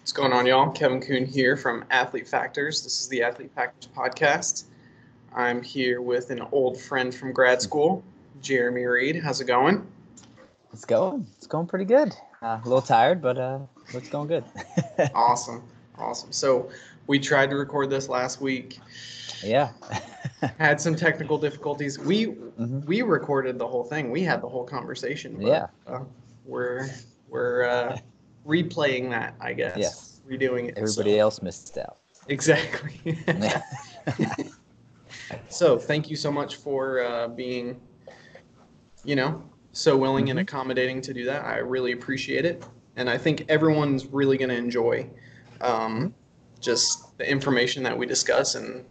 What's going on, y'all? Kevin Kuhn here from Athlete Factors. This is the Athlete Factors podcast. I'm here with an old friend from grad school, Jeremy Reid. How's it going? It's going pretty good. A little tired, but it's going good. Awesome. So we tried to record this last week. Yeah. Had some technical difficulties. We recorded the whole thing. We had the whole conversation. But, Yeah. We're replaying that, I guess. Yes. Redoing it. Everybody else missed out. Exactly. So thank you so much for being, so willing and accommodating to do that. I really appreciate it. And I think everyone's really going to enjoy just the information that we discuss and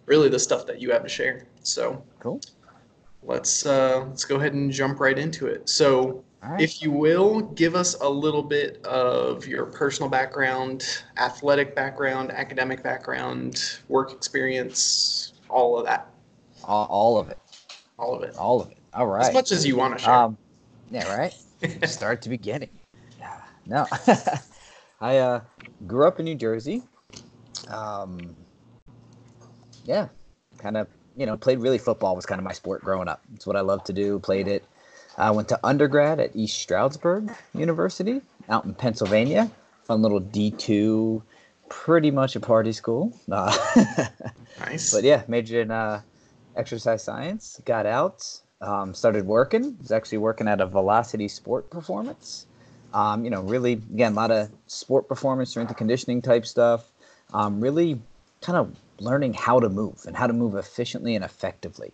really the stuff that you have to share. So cool. Let's go ahead and jump right into it. So if you will, give us a little bit of your personal background, athletic background, academic background, work experience, all of that. All of it. All of it. All of it. All right. As much as you want to share. Yeah, right? Start at the beginning. No. I grew up in New Jersey. Kind of, played really football was kind of my sport growing up. It's what I loved to do, played it. I went to undergrad at East Stroudsburg University out in Pennsylvania. Fun little D2, pretty much a party school. Nice. But yeah, majored in exercise science, got out, started working. Was actually working at a Velocity Sport Performance. Really, again, a lot of sport performance, strength and conditioning type stuff. Really kind of learning how to move and how to move efficiently and effectively.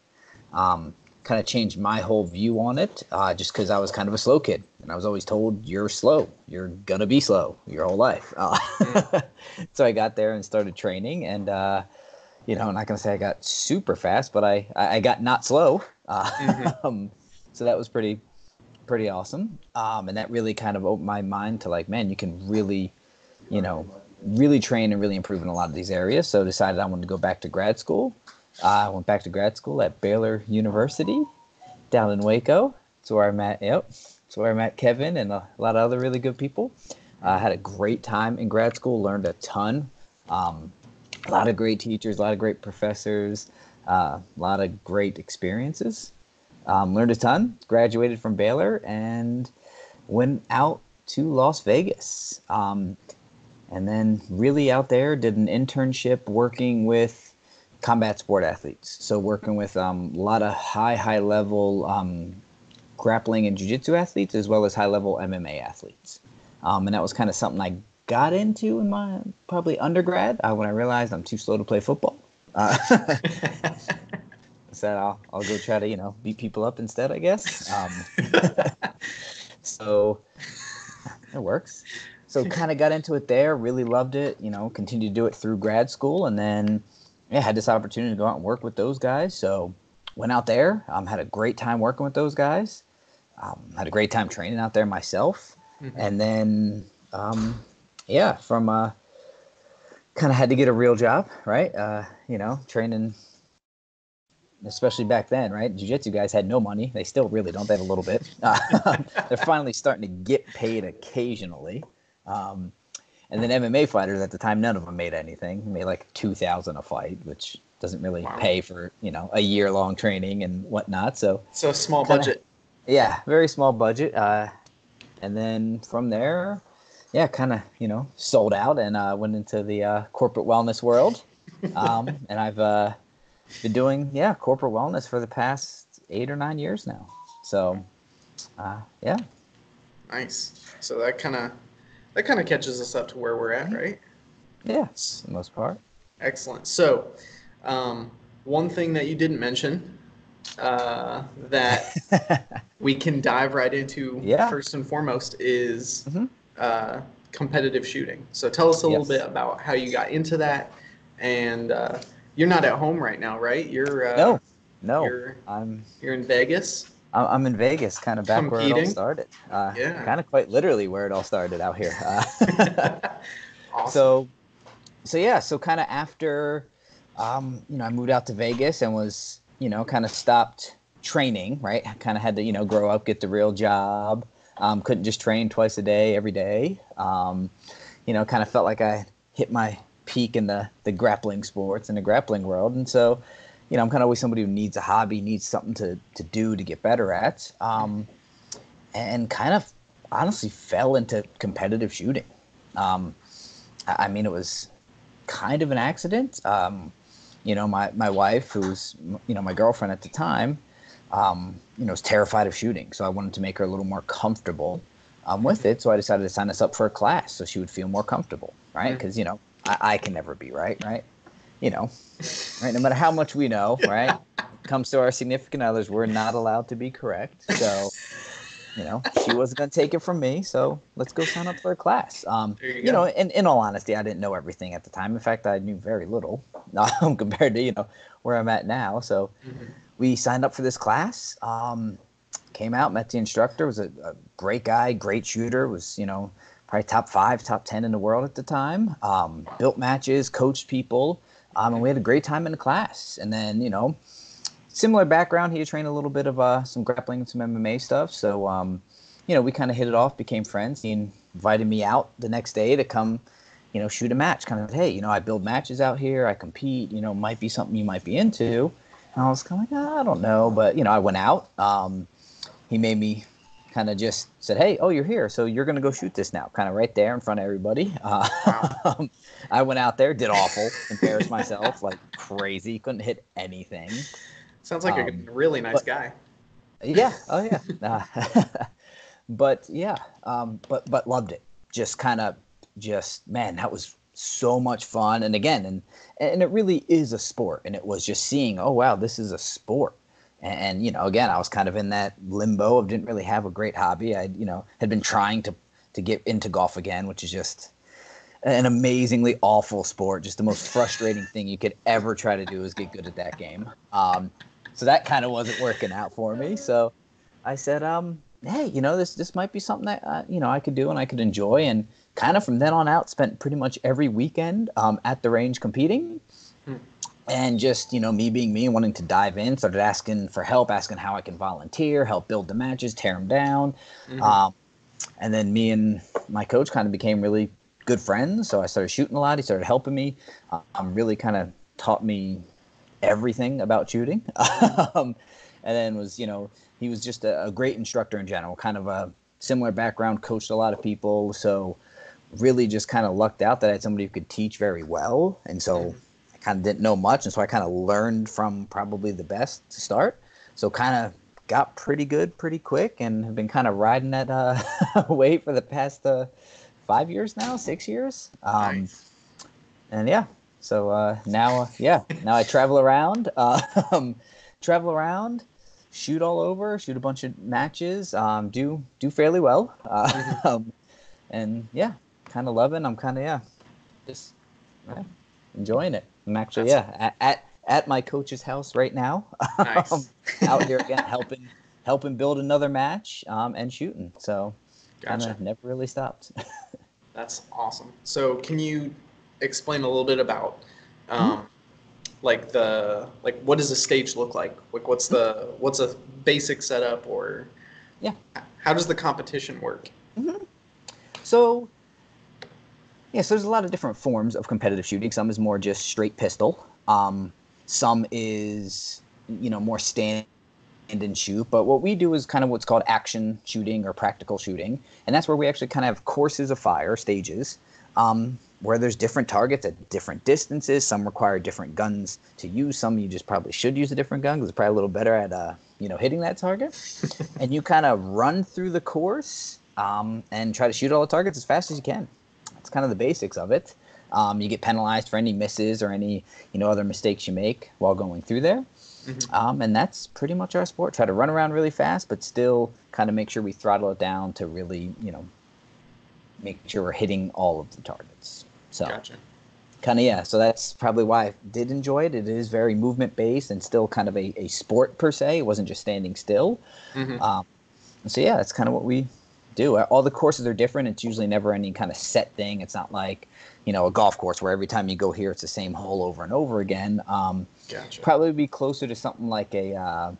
Kind of changed my whole view on it just because I was kind of a slow kid. And I was always told, you're slow. You're going to be slow your whole life. So I got there and started training. And, I'm not going to say I got super fast, but I got not slow. So that was pretty awesome. And that really kind of opened my mind to like, man, you can really, really train and really improve in a lot of these areas. So decided I wanted to go back to grad school. I went back to grad school at Baylor University down in Waco. That's where I met, that's where I met Kevin and a lot of other really good people. I had a great time in grad school, learned a ton. A lot of great teachers, a lot of great professors, a lot of great experiences. Learned a ton, graduated from Baylor, and went out to Las Vegas. And then really out there did an internship working with combat sport athletes. So working with a lot of high level grappling and jiu-jitsu athletes, as well as high level MMA athletes. And that was kind of something I got into in my probably undergrad when I realized I'm too slow to play football. Said I'll go try to, beat people up instead, I guess. So it works. So kind of got into it there, really loved it, continued to do it through grad school, and then had this opportunity to go out and work with those guys. So went out there, had a great time working with those guys, had a great time training out there myself. And then, from kind of had to get a real job, right? Training, especially back then, right? Jiu-jitsu guys had no money. They still really don't. They have a little bit. They're finally starting to get paid occasionally. And then MMA fighters at the time, none of them made anything. They made like $2,000 a fight, which doesn't really pay for, a year-long training and whatnot. So small budget. Yeah, very small budget. And then from there, kind of, sold out and went into the corporate wellness world. And I've been doing, corporate wellness for the past 8 or 9 years now. So, Nice. So that kind of catches us up to where we're at, right? Yeah, for the most part. Excellent. So, one thing that you didn't mention that we can dive right into first and foremost is competitive shooting. So tell us a little bit about how you got into that. And you're not at home right now, right? You're no. You're in Vegas. I'm in Vegas, kind of back where it all started. Kind of quite literally where it all started out here. Awesome. So kind of after, I moved out to Vegas and was, kind of stopped training, right? I kind of had to, grow up, get the real job. Couldn't just train twice a day, every day. Kind of felt like I hit my peak in the grappling sports and the grappling world. And so, I'm kind of always somebody who needs a hobby, needs something to do to get better at. And kind of honestly fell into competitive shooting. It was kind of an accident. My wife, who's, my girlfriend at the time, was terrified of shooting. So I wanted to make her a little more comfortable with it. So I decided to sign us up for a class so she would feel more comfortable, right? Because, I can never be right? Right? Right? No matter how much we know, right? Comes to our significant others, we're not allowed to be correct. So, she wasn't going to take it from me. So let's go sign up for a class. There you go. In all honesty, I didn't know everything at the time. In fact, I knew very little compared to, where I'm at now. So we signed up for this class, came out, met the instructor, was a great guy, great shooter, was, probably top 5, top 10 in the world at the time, built matches, coached people, and we had a great time in the class. And then, similar background, he had trained a little bit of some grappling and some MMA stuff. So, we kind of hit it off, became friends. He invited me out the next day to come, shoot a match. Kind of, hey, I build matches out here. I compete, might be something you might be into. And I was kind of like, I don't know. But, I went out. He made me kind of just said, hey, oh, you're here. So you're going to go shoot this now, kind of right there in front of everybody. Wow. I went out there, did awful, embarrassed myself like crazy, couldn't hit anything. Sounds like a really nice guy. Yeah. Oh, yeah. But loved it. Man, that was so much fun. And again, and it really is a sport. And it was just seeing, oh, wow, this is a sport. And again, I was kind of in that limbo of didn't really have a great hobby. I, had been trying to get into golf again, which is just an amazingly awful sport. Just the most frustrating thing you could ever try to do is get good at that game. So that kind of wasn't working out for me. So I said, hey, this might be something that, I could do and I could enjoy. And kind of from then on out, spent pretty much every weekend at the range competing. And just, me being me and wanting to dive in, started asking for help, asking how I can volunteer, help build the matches, tear them down. And then me and my coach kind of became really good friends. So I started shooting a lot. He started helping me. Really kind of taught me everything about shooting. And then he was just a great instructor in general, kind of a similar background, coached a lot of people. So really just kind of lucked out that I had somebody who could teach very well. And so I kind of didn't know much. And so I kind of learned from probably the best to start. So kind of got pretty good pretty quick and have been kind of riding that wave for the past 5 years now, 6 years. Nice. And yeah, so now I travel around, shoot all over, shoot a bunch of matches, do fairly well. And yeah, kind of loving. I'm kind of, just enjoying it. I'm actually, at my coach's house right now. Nice. Out here again, helping build another match, and shooting. So kind of never really stopped. That's awesome. So can you explain a little bit about what does a stage look like? Like what's a basic setup, or how does the competition work? So there's a lot of different forms of competitive shooting. Some is more just straight pistol. Some is more stand and shoot. But what we do is kind of what's called action shooting or practical shooting, and that's where we actually kind of have courses of fire, stages, where there's different targets at different distances. Some require different guns to use. Some you just probably should use a different gun because it's probably a little better at hitting that target. And you kind of run through the course and try to shoot all the targets as fast as you can. That's kind of the basics of it. You get penalized for any misses or any other mistakes you make while going through there. And that's pretty much our sport. Try to run around really fast, but still kind of make sure we throttle it down to really, make sure we're hitting all of the targets. So kind of, so that's probably why I did enjoy it. It is very movement based and still kind of a sport per se. It wasn't just standing still. And so that's kind of what we do. All the courses are different. It's usually never any kind of set thing. It's not like a golf course where every time you go here it's the same hole over and over again. Probably be closer to something like a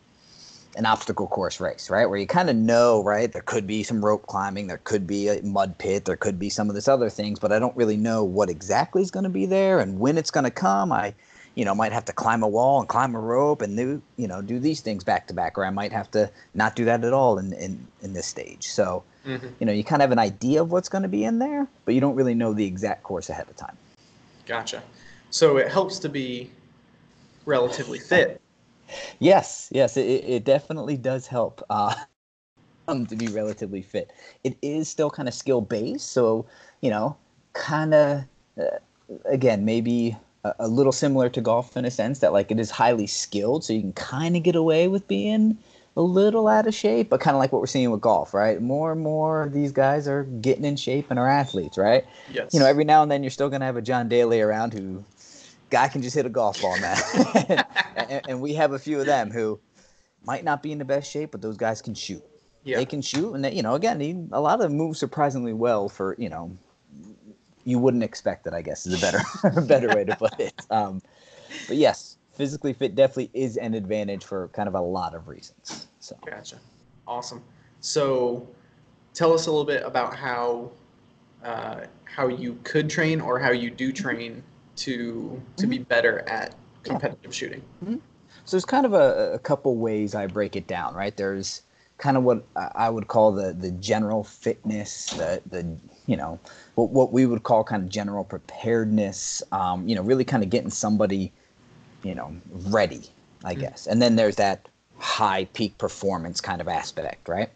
an obstacle course race, right? Where you kind of know, right? There could be some rope climbing, there could be a mud pit, there could be some of this other things, but I don't really know what exactly is going to be there and when it's going to come. I, might have to climb a wall and climb a rope and do these things back to back, or I might have to not do that at all in this stage. So, you kind of have an idea of what's going to be in there, but you don't really know the exact course ahead of time. Gotcha. So it helps to be relatively fit. Yes, it definitely does help to be relatively fit. It is still kind of skill based, so kind of again maybe a little similar to golf in a sense that like it is highly skilled, so you can kind of get away with being a little out of shape, but kind of like what we're seeing with golf, right? More and more of these guys are getting in shape and are athletes, right? Yes. Every now and then you're still going to have a John Daly around who guy can just hit a golf ball, man. and we have a few of them who might not be in the best shape, but those guys can shoot. Yeah. They can shoot, and they, again, a lot of them move surprisingly well for, you wouldn't expect it, I guess, is a better way to put it. But yes, physically fit definitely is an advantage for kind of a lot of reasons. So. Gotcha. Awesome. So tell us a little bit about how you could train or how you do train to be better at competitive shooting. So there's kind of a couple ways I break it down, right? There's kind of what I would call the general fitness, the what we would call kind of general preparedness, really kind of getting somebody, ready, I guess. And then there's that high peak performance kind of aspect, right?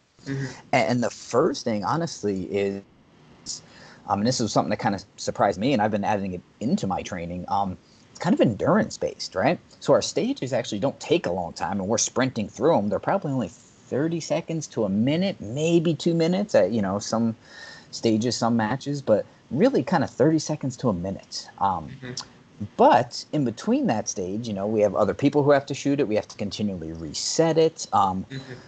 And the first thing, honestly, is, and this is something that kind of surprised me, and I've been adding it into my training. It's kind of endurance based, right? So our stages actually don't take a long time, and we're sprinting through them. They're probably only 30 seconds to a minute, maybe 2 minutes at some stages, some matches, but really kind of 30 seconds to a minute. But in between that stage, we have other people who have to shoot it. We have to continually reset it.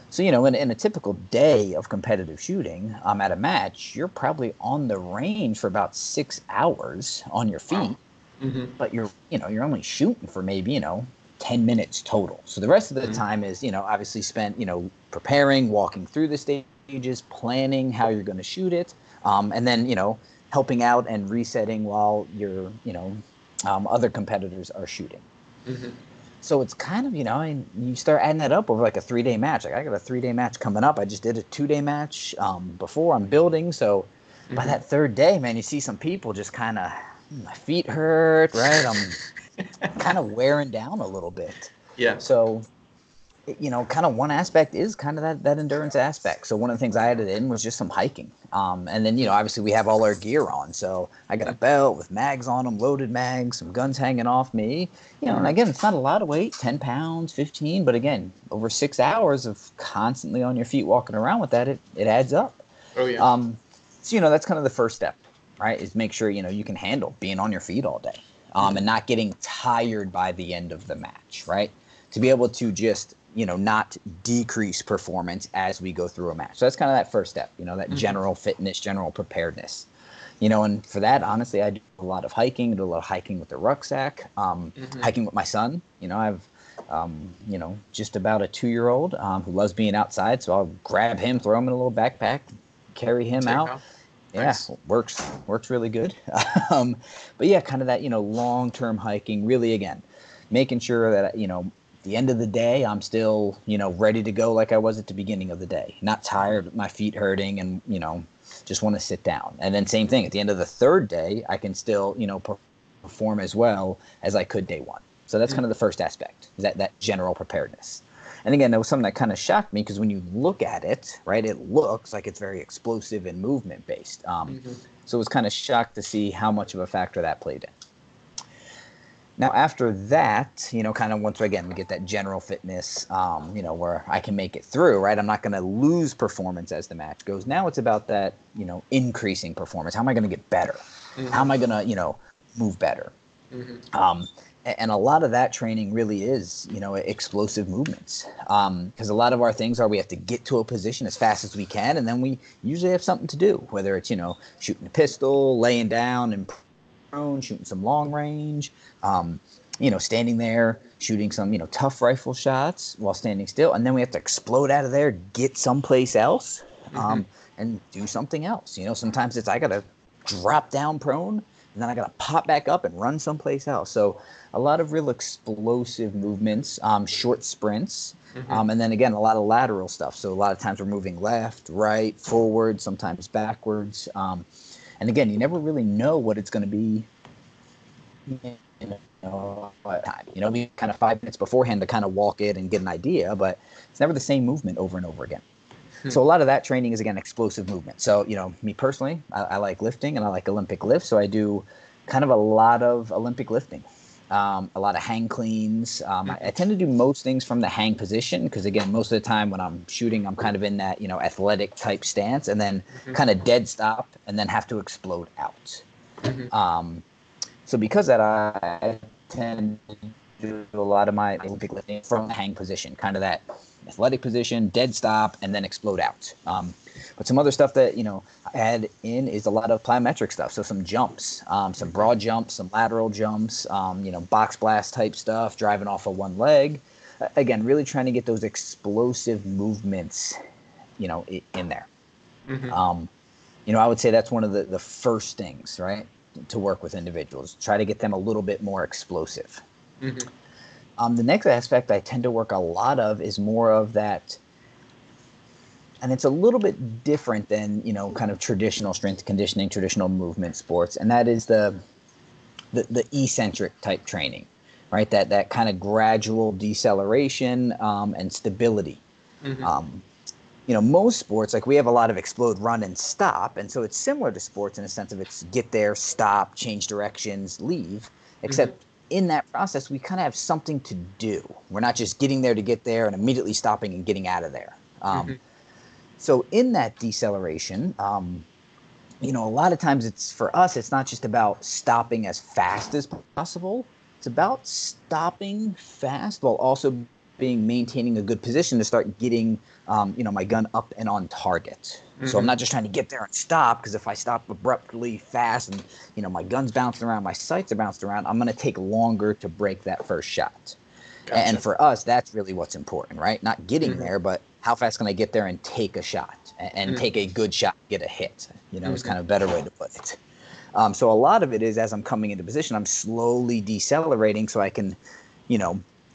So, in a typical day of competitive shooting at a match, you're probably on the range for about 6 hours on your feet. Wow. But you're only shooting for maybe, 10 minutes total. So the rest of the time is, obviously spent, preparing, walking through the stages, planning how you're going to shoot it, and then, helping out and resetting while you're, other competitors are shooting. So it's kind of, you start adding that up over like a 3-day match. Like I got a 3-day match coming up. I just did a 2-day match before. I'm building. So by that third day, man, you see some people just kind of, my feet hurt, right? I'm kind of wearing down a little bit. Yeah. So, kind of one aspect is kind of that endurance aspect. So one of the things I added in was just some hiking. And then, obviously we have all our gear on. So I got a belt with mags on them, loaded mags, some guns hanging off me. And again, it's not a lot of weight, 10 pounds, 15. But again, over 6 hours of constantly on your feet walking around with that, it adds up. Oh, yeah. So, that's kind of the first step, right, is make sure, you can handle being on your feet all day and not getting tired by the end of the match, right? To be able to just, not decrease performance as we go through a match. So that's kind of that first step, that general fitness, general preparedness. And for that, honestly, I do a lot of hiking. I do a lot of hiking with the rucksack, hiking with my son. I have, just about a 2-year-old who loves being outside. So I'll grab him, throw him in a little backpack, carry him out. Yeah, nice. Works really good. But yeah, kind of that, long-term hiking, really, again, making sure that, at the end of the day, I'm still, ready to go like I was at the beginning of the day. Not tired, my feet hurting, and, just want to sit down. And then same thing, at the end of the third day, I can still, perform as well as I could day one. So that's kind of the first aspect, that general preparedness. And again, that was something that kind of shocked me because when you look at it, right, it looks like it's very explosive and movement based. So it was kind of shocked to see how much of a factor that played in. Now, after that, kind of once again, we get that general fitness, where I can make it through, right? I'm not going to lose performance as the match goes. Now it's about that, increasing performance. How am I going to get better? How am I going to, move better? And a lot of that training really is, explosive movements. Because a lot of our things are we have to get to a position as fast as we can, and then we usually have something to do, whether it's, shooting a pistol, laying down and prone, shooting some long range, standing there shooting some, tough rifle shots while standing still. And then we have to explode out of there, get someplace else, Mm-hmm. and do something else. Sometimes I got to drop down prone and then I got to pop back up and run someplace else. So a lot of real explosive movements, short sprints. Mm-hmm. And then again, a lot of lateral stuff. So a lot of times we're moving left, right, forward, sometimes backwards. And again, you never really know what it's going to be time. We kind of 5 minutes beforehand to kind of walk it and get an idea, but it's never the same movement over and over again. So a lot of that training is, again, explosive movement. So, me personally, I like lifting and I like Olympic lifts. So I do kind of a lot of Olympic lifting, a lot of hang cleans. I tend to do most things from the hang position because, again, most of the time when I'm shooting, I'm kind of in that, athletic type stance and then kind of dead stop and then have to explode out. So because of that, I tend to do a lot of my Olympic lifting from the hang position, kind of that athletic position, dead stop, and then explode out. But some other stuff that, I add in is a lot of plyometric stuff. So some jumps, some broad jumps, some lateral jumps, box blast type stuff, driving off of one leg. Again, really trying to get those explosive movements, in there. I would say that's one of the first things, right, to work with individuals. Try to get them a little bit more explosive. The next aspect I tend to work a lot of is more of that, and it's a little bit different than, kind of traditional strength conditioning, traditional movement sports, and that is the eccentric type training, right? That kind of gradual deceleration and stability. Most sports, like we have a lot of explode, run, and stop, and so it's similar to sports in a sense of it's get there, stop, change directions, leave, except in that process, we kind of have something to do. We're not just getting there to get there and immediately stopping and getting out of there. So in that deceleration, a lot of times for us, it's not just about stopping as fast as possible. It's about stopping fast while also maintaining a good position to start getting, my gun up and on target. So I'm not just trying to get there and stop, because if I stop abruptly fast and, my gun's bouncing around, my sights are bouncing around, I'm going to take longer to break that first shot. Gotcha. And for us, that's really what's important, right? Not getting there, but how fast can I get there and take a shot and take a good shot, get a hit, is kind of a better way to put it. So a lot of it is as I'm coming into position, I'm slowly decelerating so I can,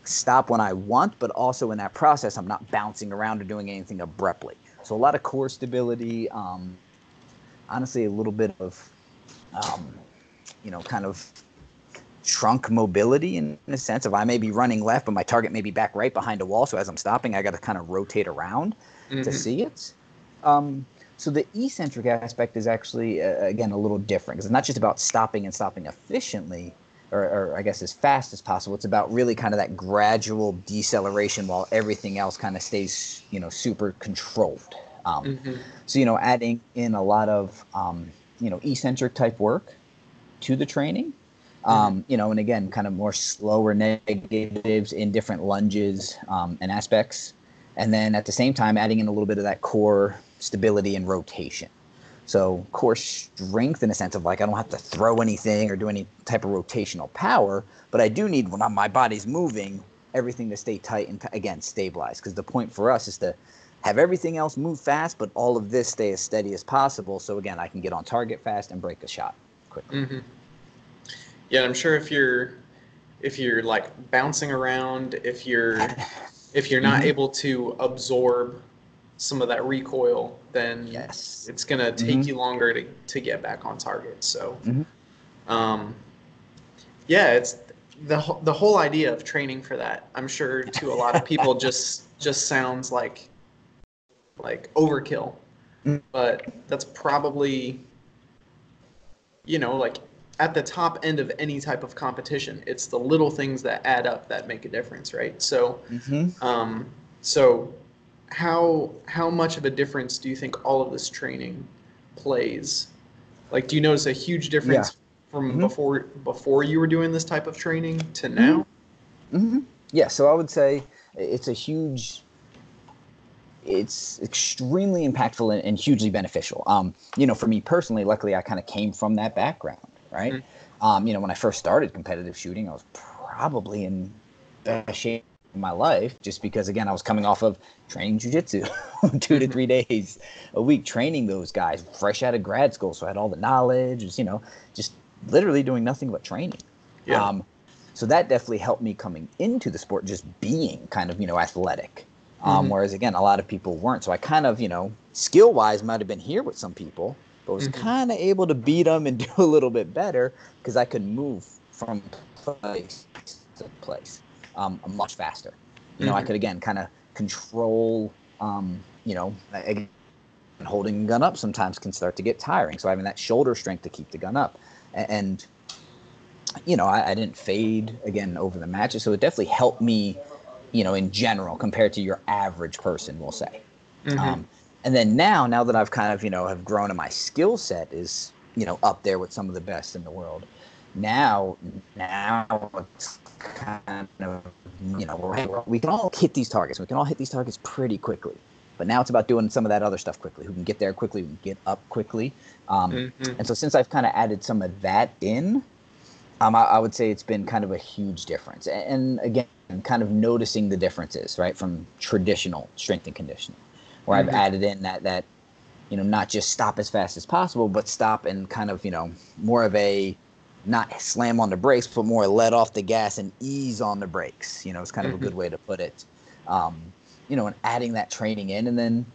stop when I want, but also in that process, I'm not bouncing around or doing anything abruptly. So a lot of core stability, honestly, a little bit of, kind of trunk mobility in a sense of I may be running left, but my target may be back right behind a wall. So as I'm stopping, I got to kind of rotate around to see it. So the eccentric aspect is actually, again, a little different because it's not just about stopping and stopping efficiently, or I guess as fast as possible. It's about really kind of that gradual deceleration while everything else kind of stays, super controlled. So, adding in a lot of, eccentric type work to the training, and again, kind of more slower negatives in different lunges and aspects. And then at the same time, adding in a little bit of that core stability and rotation. So core strength in a sense of like I don't have to throw anything or do any type of rotational power, but I do need when my body's moving, everything to stay tight and again stabilized. Because the point for us is to have everything else move fast, but all of this stay as steady as possible. So again, I can get on target fast and break a shot quickly. Yeah, I'm sure if you're like bouncing around, if you're not able to absorb some of that recoil, then it's going to take you longer to get back on target. So, it's the whole idea of training for that. I'm sure to a lot of people just sounds like overkill, but that's probably, like at the top end of any type of competition. It's the little things that add up that make a difference, right? So, so how much of a difference do you think all of this training plays? Like, do you notice a huge difference from before you were doing this type of training to now? Yeah, so I would say it's extremely impactful and hugely beneficial. For me personally, luckily I kind of came from that background, right? When I first started competitive shooting, I was probably in best shape of my life, just because, again, I was coming off of training jiu-jitsu 2 to 3 days a week, training those guys fresh out of grad school. So I had all the knowledge, just literally doing nothing but training. Yeah. So that definitely helped me coming into the sport, just being kind of, athletic. Whereas, again, a lot of people weren't. So I kind of, skill-wise might have been here with some people, but was kind of able to beat them and do a little bit better because I could move from place to place much faster. I could, again, kind of control, again, holding a gun up sometimes can start to get tiring. So having that shoulder strength to keep the gun up. And I didn't fade, again, over the matches. So it definitely helped me, in general, compared to your average person, we'll say. And then now that I've kind of, have grown in my skill set is, up there with some of the best in the world. Now it's kind of, we can all hit these targets. We can all hit these targets pretty quickly. But now it's about doing some of that other stuff quickly. Who can get there quickly, who can get up quickly. And so since I've kind of added some of that in, I would say it's been kind of a huge difference. And again, kind of noticing the differences, right, from traditional strength and conditioning, where I've added in that, not just stop as fast as possible, but stop and kind of, more of a not slam on the brakes, but more let off the gas and ease on the brakes. It's kind of a good way to put it. And adding that training in. And then,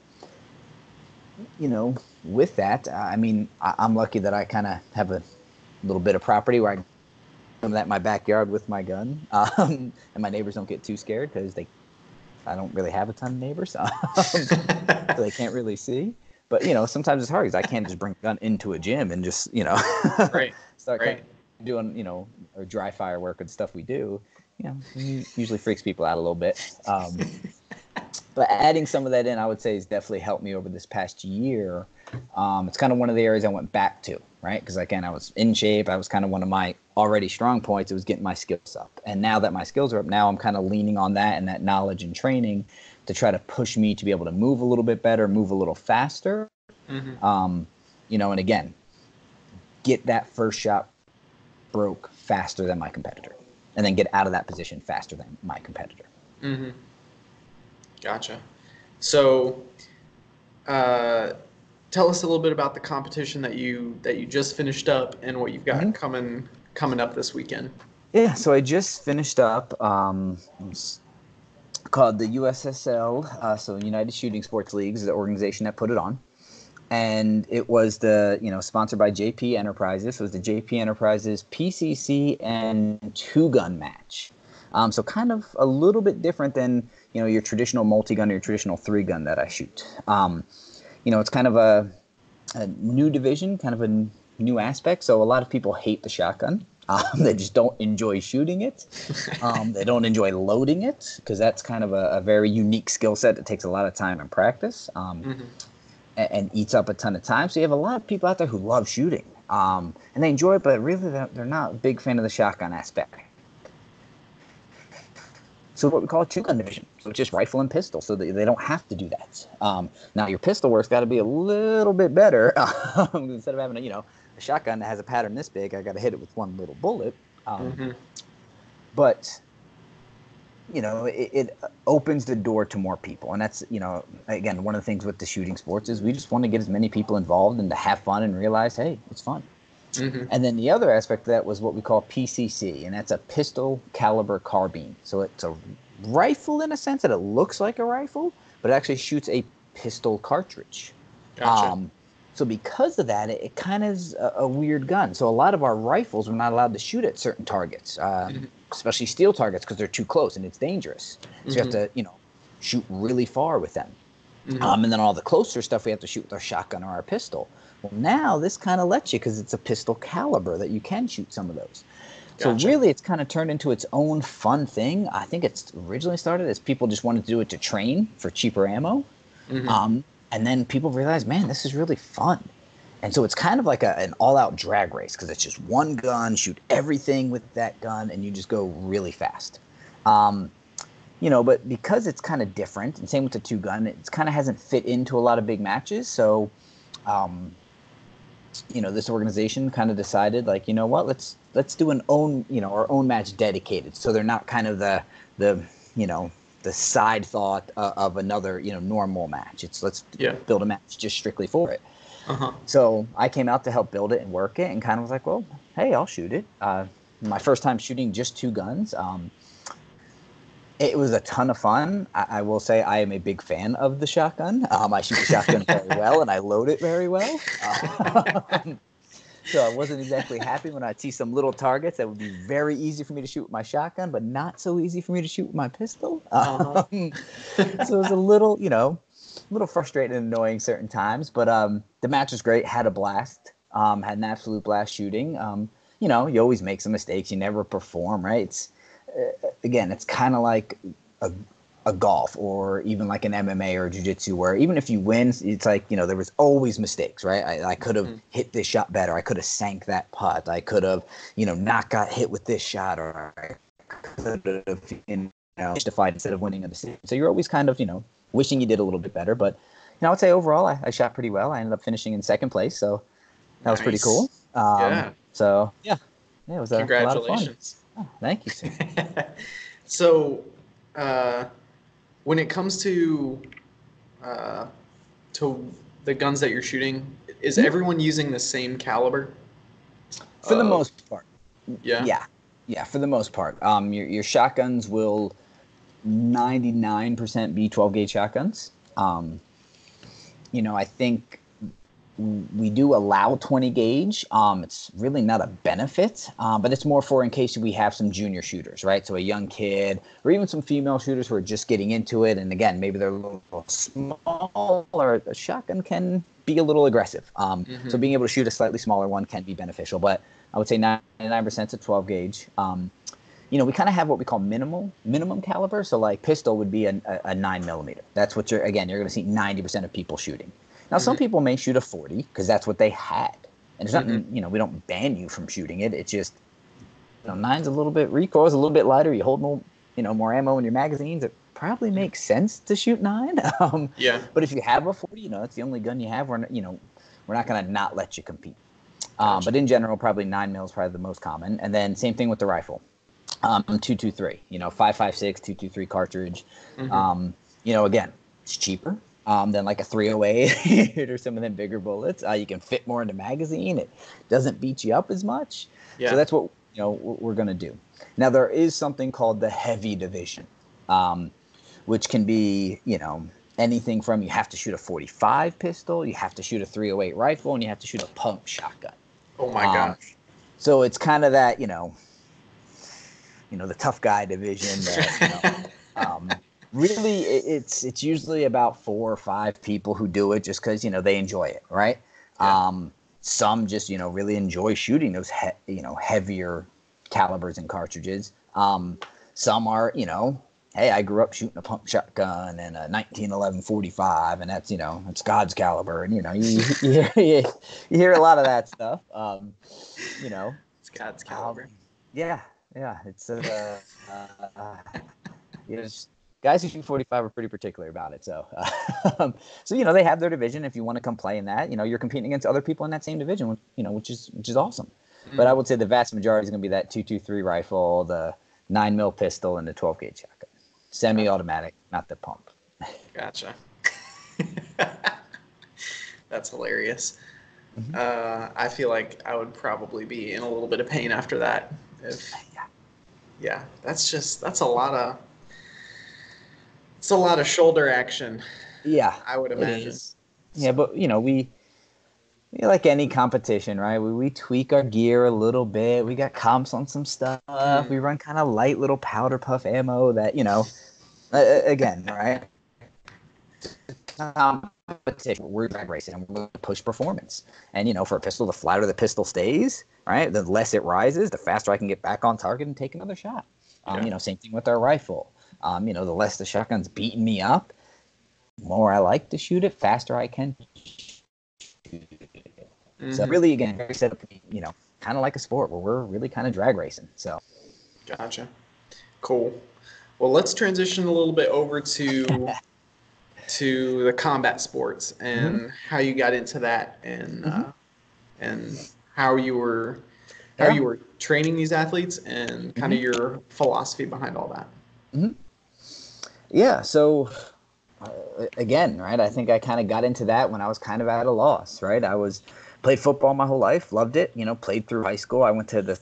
with that, I'm lucky that I kind of have a little bit of property where I come that my backyard with my gun, and my neighbors don't get too scared because I don't really have a ton of neighbors, so they can't really see. But sometimes it's hard because I can't just bring a gun into a gym and just Right. start kind of doing or dry fire work and stuff we do. Usually freaks people out a little bit. But adding some of that in, I would say, has definitely helped me over this past year. It's kind of one of the areas I went back to, right? Because, again, I was in shape. I was kind of one of my already strong points. It was getting my skills up. And now that my skills are up, now I'm kind of leaning on that and that knowledge and training to try to push me to be able to move a little bit better, move a little faster. And, again, get that first shot broke faster than my competitor. And then get out of that position faster than my competitor. Gotcha. So, tell us a little bit about the competition that you just finished up and what you've got coming up this weekend. Yeah, so I just finished up. It's called the USSL, so United Shooting Sports Leagues, is the organization that put it on, and it was sponsored by JP Enterprises. So it was the JP Enterprises PCC and 2-gun match. So kind of a little bit different than your traditional multi-gun or your traditional 3-gun that I shoot. It's kind of a new division, kind of a new aspect. So a lot of people hate the shotgun. They just don't enjoy shooting it. They don't enjoy loading it because that's kind of a very unique skill set that takes a lot of time and practice and eats up a ton of time. So you have a lot of people out there who love shooting and they enjoy it, but really they're not a big fan of the shotgun aspect. So what we call a 2-gun division. So it's just rifle and pistol, so they don't have to do that. Now your pistol work's got to be a little bit better. Instead of having a shotgun that has a pattern this big, I got to hit it with one little bullet. But it opens the door to more people, and that's again, one of the things with the shooting sports is we just want to get as many people involved and to have fun and realize, hey, it's fun. And then the other aspect of that was what we call PCC, and that's a pistol caliber carbine. So it's a rifle in a sense that it looks like a rifle, but it actually shoots a pistol cartridge. Gotcha. So because of that, it kind of is a weird gun. So a lot of our rifles were not allowed to shoot at certain targets, especially steel targets, because they're too close and it's dangerous. So you have to, shoot really far with them. And then all the closer stuff we have to shoot with our shotgun or our pistol. Well, now this kind of lets you, because it's a pistol caliber, that you can shoot some of those. Gotcha. So really, it's kind of turned into its own fun thing. I think it's originally started as people just wanted to do it to train for cheaper ammo. And then people realized, man, this is really fun. And so it's kind of like an all-out drag race, because it's just one gun, shoot everything with that gun, and you just go really fast. But because it's kind of different, and same with the 2-gun, it kind of hasn't fit into a lot of big matches. So this organization kind of decided, like, you know what, let's do our own match dedicated. So they're not kind of the the side thought of another, normal match. It's let's Yeah. build a match just strictly for it. Uh-huh. So I came out to help build it and work it, and kind of was like, well, hey, I'll shoot it. My first time shooting just two guns. It was a ton of fun. I will say I am a big fan of the shotgun. I shoot the shotgun very well, and I load it very well. So I wasn't exactly happy when I'd see some little targets that would be very easy for me to shoot with my shotgun, but not so easy for me to shoot with my pistol. Uh-huh. So it was a little frustrating and annoying certain times, but the match was great. Had a blast. Had an absolute blast shooting. You always make some mistakes. You never perform, right? It's kind of like a golf or even like an MMA or jiu-jitsu, where even if you win, it's like, there was always mistakes, right? I could have hit this shot better. I could have sank that putt. I could have, not got hit with this shot, or I could have, justified instead of winning a decision. So you're always kind of, wishing you did a little bit better. But, I would say overall, I shot pretty well. I ended up finishing in second place. So that was pretty cool. Yeah. So, yeah, it was a lot of fun. Congratulations. Oh, thank you, sir. So, when it comes to the guns that you're shooting, is everyone using the same caliber? For the most part. Yeah. Yeah, for the most part. Your shotguns will 99% be 12 gauge shotguns. I think we do allow 20 gauge. It's really not a benefit, but it's more for in case we have some junior shooters, right? So a young kid or even some female shooters who are just getting into it. And again, maybe they're a little small, or a shotgun can be a little aggressive. So being able to shoot a slightly smaller one can be beneficial, but I would say 99% to 12 gauge. We kind of have what we call minimum caliber. So like pistol would be a 9mm. That's what you're going to see 90% of people shooting. Now, some people may shoot a 40 because that's what they had. And it's nothing, we don't ban you from shooting it. It's just, 9's a little bit, recoil's a little bit lighter. You hold more, more ammo in your magazines. It probably makes sense to shoot 9. Yeah. But if you have a 40, that's the only gun you have. We're not going to not let you compete. But in general, probably 9mm is probably the most common. And then same thing with the rifle. 223, 5.56, 223 cartridge. Again, it's cheaper than like a 308 or some of them bigger bullets. You can fit more in the magazine. It doesn't beat you up as much. Yeah. So that's what we're going to do. Now there is something called the heavy division, which can be anything from you have to shoot a 45 pistol, you have to shoot a 308 rifle, and you have to shoot a pump shotgun. Oh my gosh. So it's kind of that the tough guy division. That, really, it's usually about 4 or 5 people who do it just because they enjoy it, right? Yeah. Some just really enjoy shooting those heavier calibers and cartridges. Some are hey, I grew up shooting a pump shotgun and a 1911 45, and that's it's God's caliber, and you hear a lot of that stuff. It's God's caliber. Yeah, it's guys who shoot 45 are pretty particular about it. So, they have their division. If you want to come play in that, you're competing against other people in that same division, which is awesome. But I would say the vast majority is going to be that 223 rifle, the 9mm pistol, and the 12 gauge shotgun, semi-automatic, not the pump. Gotcha. That's hilarious. I feel like I would probably be in a little bit of pain after that. Yeah, that's a lot of shoulder action. Yeah, I would imagine. Yeah, but we like any competition, right? We tweak our gear a little bit. We got comps on some stuff. We run kind of light little powder puff ammo that again, right? Competition. We're drag racing and we're going to push performance. And for a pistol, the flatter the pistol stays, right? The less it rises, the faster I can get back on target and take another shot. Same thing with our rifle. The less the shotgun's beating me up, the more I like to shoot it, faster I can shoot it. So really, again, very set up to be, kind of like a sport where we're really kind of drag racing. So. Gotcha. Cool. Well, let's transition a little bit over to the combat sports and how you got into that and and how you were how Yeah. you were training these athletes and kind hmm of your philosophy behind all that. hmm Yeah. So again, right? I think I kind of got into that when I was kind of at a loss, right? I was played football my whole life, loved it. Played through high school. I went to the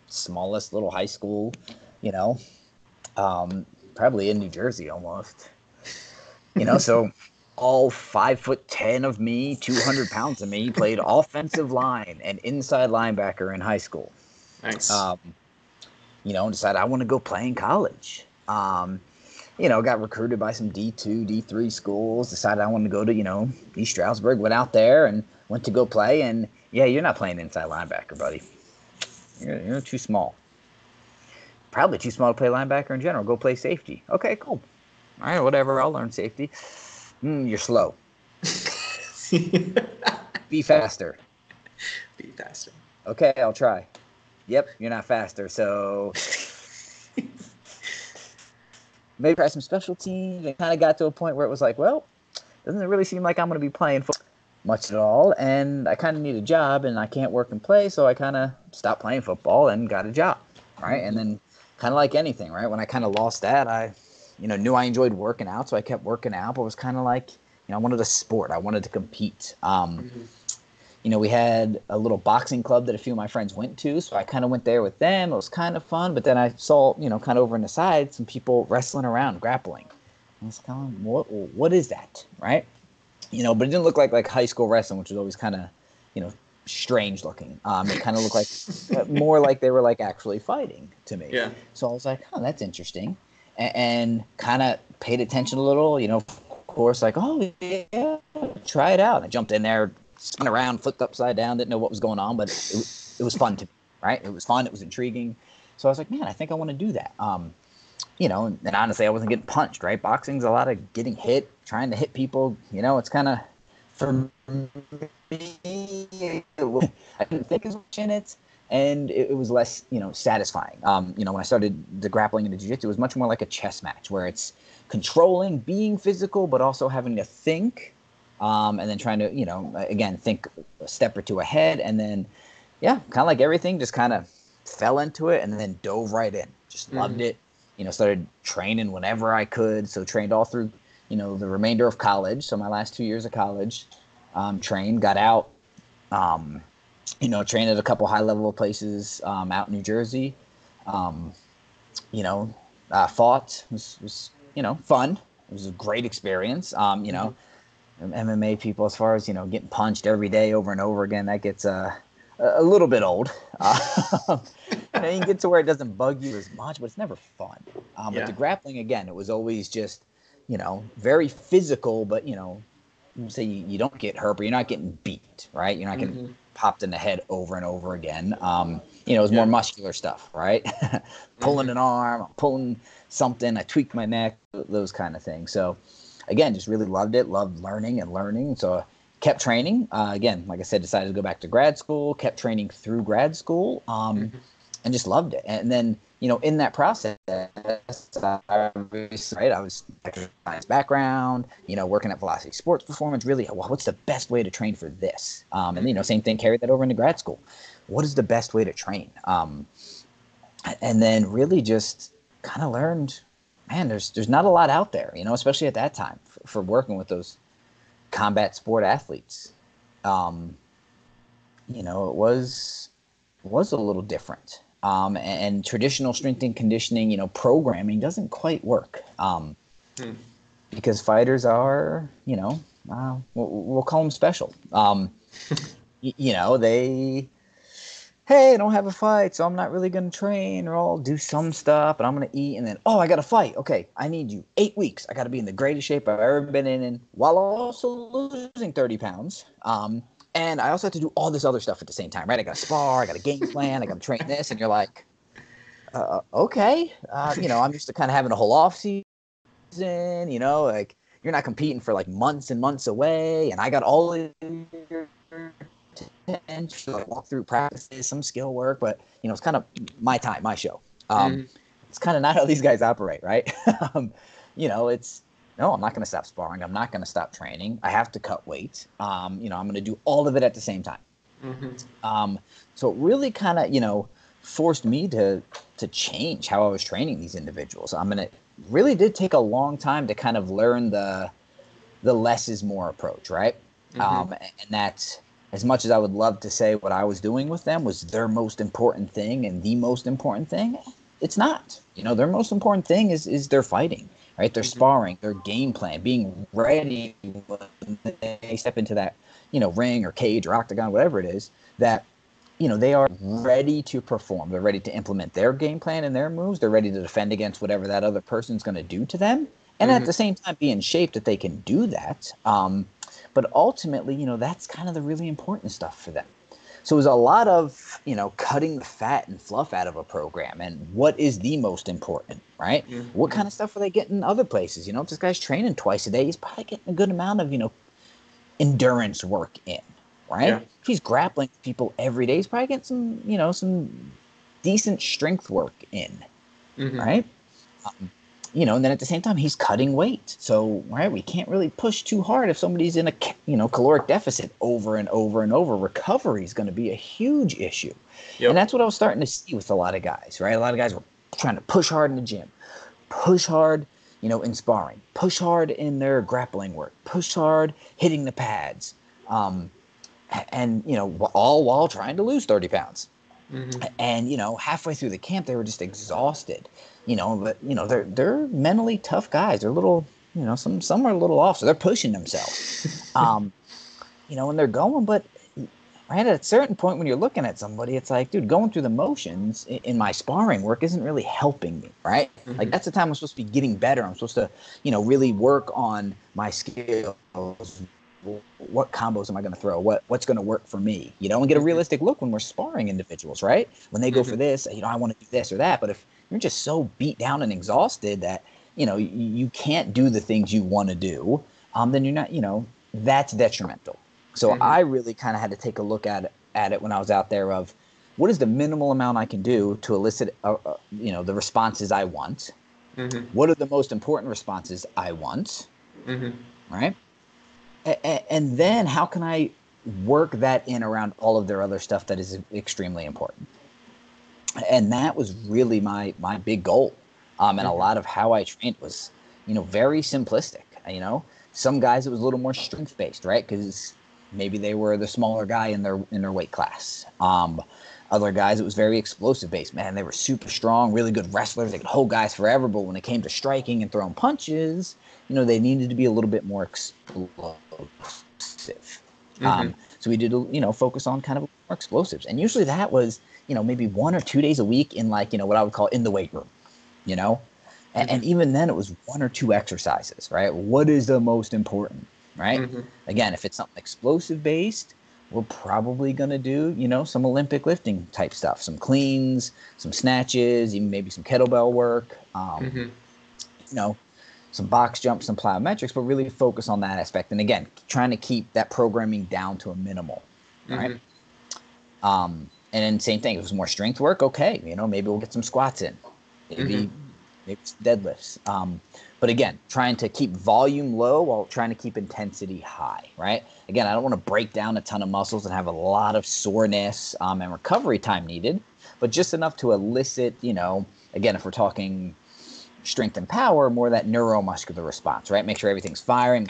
smallest little high school, you know, probably in New Jersey almost. So all 5'10" of me, 200 pounds of me played offensive line and inside linebacker in high school. Nice. Um, and decided I want to go play in college. Got recruited by some D2, D3 schools, decided I wanted to go to, East Stroudsburg, went out there and went to go play. And yeah, you're not playing inside linebacker, buddy. You're too small. Probably too small to play linebacker in general. Go play safety. Okay, cool. All right, whatever. I'll learn safety. You're slow. Be faster. Be faster. Okay, I'll try. Yep, you're not faster. So maybe try some special teams. And kind of got to a point where it was like, well, doesn't really seem like I'm going to be playing football much at all. And I kind of need a job and I can't work and play. So I kind of stopped playing football and got a job. Right. And Mm-hmm. then kind of like anything, right? When I kind of lost that, I, knew I enjoyed working out. So I kept working out, but it was kind of like, I wanted a sport. I wanted to compete. Mm-hmm. We had a little boxing club that a few of my friends went to. So I kind of went there with them. It was kind of fun. But then I saw, kind of over on the side, some people wrestling around, grappling. And I was kind of, what is that? Right. But it didn't look like high school wrestling, which was always kind of, strange looking. It kind of looked like more like they were like actually fighting to me. Yeah. So I was like, oh, that's interesting. And kind of paid attention a little, of course, like, oh, yeah, try it out. I jumped in there, spun around, flipped upside down, didn't know what was going on, but it was fun to me, right? It was fun. It was intriguing. So I was like, man, I think I want to do that. And honestly, I wasn't getting punched, right? Boxing's a lot of getting hit, trying to hit people. It's kind of, for me, I didn't think as much in it, and it was less, satisfying. When I started the grappling and the jiu-jitsu, it was much more like a chess match where it's controlling, being physical, but also having to think, and then trying to, again, think a step or two ahead, and then, yeah, kind of like everything, just kind of fell into it and then dove right in. Just loved Mm-hmm. it. Started training whenever I could. So trained all through, the remainder of college. So my last 2 years of college, trained, got out, trained at a couple high level places out in New Jersey. Um, Fought was fun. It was a great experience. Mm-hmm. MMA people, as far as getting punched every day over and over again, that gets a little bit old. You can get to where it doesn't bug you as much, but it's never fun. But Yeah. the grappling, again, it was always just, very physical, but, say you don't get hurt, but you're not getting beat, right? You're not getting Mm-hmm. popped in the head over and over again. It was more Yeah. muscular stuff, right? Pulling Mm-hmm. an arm, pulling something, I tweaked my neck, those kind of things. So, again, just really loved it, loved learning and learning. So kept training. Again, like I said, decided to go back to grad school, kept training through grad school, Mm-hmm. and just loved it. And then, in that process, obviously, right, I was exercise background, working at Velocity Sports Performance, really, well, what's the best way to train for this? And, Mm-hmm. same thing, carried that over into grad school. What is the best way to train? And then really just kind of learned, man, there's not a lot out there, especially at that time for working with those combat sport athletes. It was a little different. And traditional strength and conditioning, programming doesn't quite work Mm-hmm. because fighters are, we'll call them special. They, hey, I don't have a fight, so I'm not really going to train, or I'll do some stuff, but I'm going to eat, and then, oh, I got to fight. Okay, I need you 8 weeks. I got to be in the greatest shape I've ever been in while also losing 30 pounds. And I also have to do all this other stuff at the same time, right? I got to spar, I got a game plan, I got to train this, and you're like, okay. I'm used to kind of having a whole off season, like you're not competing for like months and months away, and I got all of your attention, like walk through practices, some skill work, but it's kind of my time, my show. Mm-hmm. It's kind of not how these guys operate, right? It's no, I'm not going to stop sparring. I'm not going to stop training. I have to cut weight. I'm going to do all of it at the same time. Mm-hmm. So it really kind of, forced me to change how I was training these individuals. I mean, it really did take a long time to kind of learn the less is more approach, right? Mm-hmm. And that's, as much as I would love to say what I was doing with them was their most important thing and the most important thing, it's not. Their most important thing is their fighting, right? Their Mm-hmm. sparring, their game plan, being ready when they step into that, ring or cage or octagon, whatever it is, that they are ready to perform. They're ready to implement their game plan and their moves. They're ready to defend against whatever that other person's going to do to them. And at Mm-hmm. the same time, be in shape that they can do that. But ultimately, that's kind of the really important stuff for them. So it was a lot of, cutting the fat and fluff out of a program and what is the most important, right? What Mm-hmm. kind of stuff are they getting in other places? If this guy's training twice a day, he's probably getting a good amount of, endurance work in, right? Yeah. If he's grappling people every day, he's probably getting some decent strength work in, Mm-hmm. right? And then at the same time, he's cutting weight. So, right, we can't really push too hard if somebody's in a, caloric deficit over and over and over. Recovery is going to be a huge issue. And Yep. that's what I was starting to see with a lot of guys, right? A lot of guys were trying to push hard in the gym, push hard, in sparring, push hard in their grappling work, push hard hitting the pads, um, and all while trying to lose 30 pounds. Mm-hmm. And halfway through the camp, they were just exhausted. But they're mentally tough guys. They're a little, some are a little off, so they're pushing themselves. Um, and they're going, but right at a certain point when you're looking at somebody, it's like, dude, going through the motions in my sparring work isn't really helping me, right? Like Mm-hmm. that's the time I'm supposed to be getting better. I'm supposed to, really work on my skills. What combos am I going to throw? What's going to work for me? And get a Mm-hmm. realistic look when we're sparring individuals, right? When they go Mm-hmm. for this, I want to do this or that. But if you're just so beat down and exhausted that you can't do the things you want to do, then you're not, that's detrimental. So Mm-hmm. I really kind of had to take a look at it when I was out there of what is the minimal amount I can do to elicit the responses I want. Mm-hmm. What are the most important responses I want, Mm-hmm. right? And then how can I work that in around all of their other stuff that is extremely important? And that was really my big goal. And a Mm-hmm. lot of how I trained was, very simplistic. Some guys it was a little more strength based, right? Because maybe they were the smaller guy in their weight class. Other guys it was very explosive based. Man, they were super strong, really good wrestlers. They could hold guys forever. But when it came to striking and throwing punches, they needed to be a little bit more explosive. Mm-hmm. So we did, focus on kind of more explosives. And usually that was, maybe 1 or 2 days a week in like, what I would call in the weight room, you know? And even then it was 1 or 2 exercises, right? What is the most important, right? Mm-hmm. Again, if it's something explosive based, we're probably going to do, some Olympic lifting type stuff, some cleans, some snatches, even maybe some kettlebell work, Mm-hmm. you know, some box jumps, some plyometrics, but really focus on that aspect. And again, trying to keep that programming down to a minimal, right? Mm-hmm. And then same thing, if it was more strength work, okay, maybe we'll get some squats in, Mm-hmm. maybe some deadlifts. But again, trying to keep volume low while trying to keep intensity high, right? Again, I don't want to break down a ton of muscles and have a lot of soreness and recovery time needed, but just enough to elicit, again, if we're talking strength and power, more that neuromuscular response, right? Make sure everything's firing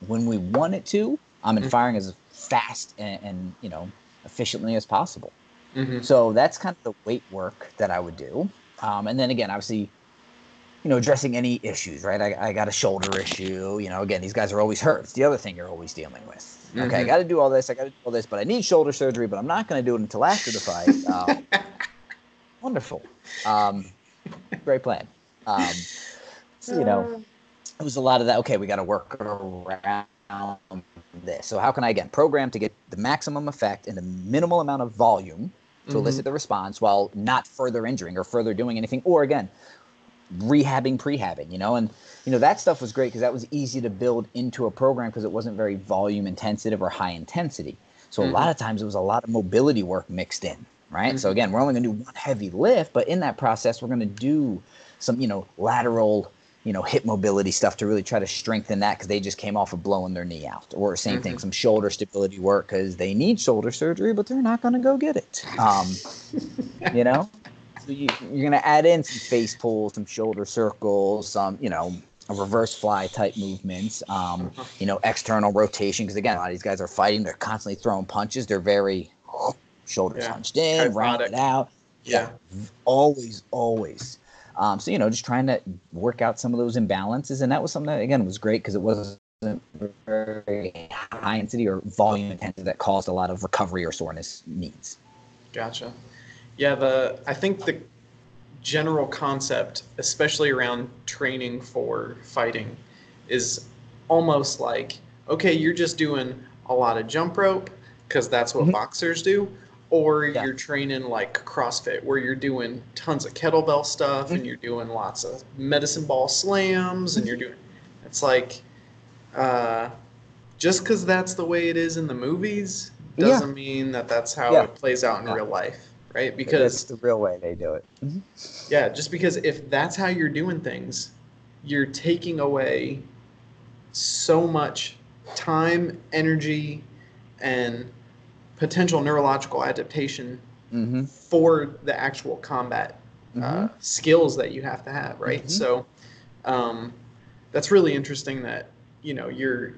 when we want it to, and firing as fast and efficiently as possible. Mm-hmm. So that's kind of the weight work that I would do. And then again, obviously, addressing any issues, right? I got a shoulder issue. Again, these guys are always hurt. It's the other thing you're always dealing with. Okay, I Mm-hmm. got to do all this. But I need shoulder surgery, but I'm not going to do it until after the fight. Wonderful. Um, great plan. Um, so, it was a lot of that. Okay, we got to work around this. So how can I again program to get the maximum effect in a minimal amount of volume to Mm-hmm. elicit the response while not further injuring or further doing anything, or again rehabbing, prehabbing, and that stuff was great because that was easy to build into a program because it wasn't very volume intensive or high intensity. So a Mm-hmm. lot of times it was a lot of mobility work mixed in, right? So Mm-hmm. again, we're only going to do one heavy lift, but in that process, we're going to do some, lateral, hip mobility stuff to really try to strengthen that because they just came off of blowing their knee out. Or same thing, some shoulder stability work because they need shoulder surgery, but they're not going to go get it. So you're going to add in some face pulls, some shoulder circles, some, a reverse fly type movements, external rotation. Because again, a lot of these guys are fighting. They're constantly throwing punches. They're very shoulders hunched in, rounded out. Yeah. Always. So, just trying to work out some of those imbalances. And that was something that, again, was great because it wasn't very high intensity or volume intensity that caused a lot of recovery or soreness needs. Gotcha. Yeah, I think the general concept, especially around training for fighting, is almost like, okay, you're just doing a lot of jump rope because that's what boxers do, or you're training like CrossFit where you're doing tons of kettlebell stuff and you're doing lots of medicine ball slams and you're doing, it's like, just because that's the way it is in the movies doesn't mean that that's how it plays out in real life. Right? Because that's the real way they do it. Yeah, just because if that's how you're doing things, you're taking away so much time, energy, and potential neurological adaptation for the actual combat skills that you have to have, right? So that's really interesting that, you're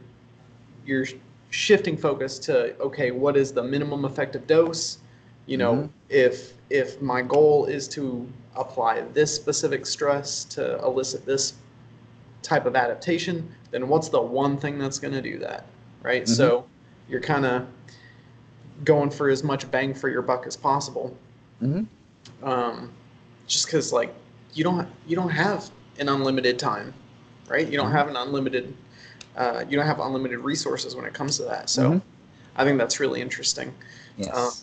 shifting focus to, okay, what is the minimum effective dose? If my goal is to apply this specific stress to elicit this type of adaptation, then what's the one thing that's going to do that, right? So you're kind of going for as much bang for your buck as possible. Just because, like, you don't have an unlimited time, right? You don't have an unlimited you don't have unlimited resources when it comes to that. So I think that's really interesting. Yes.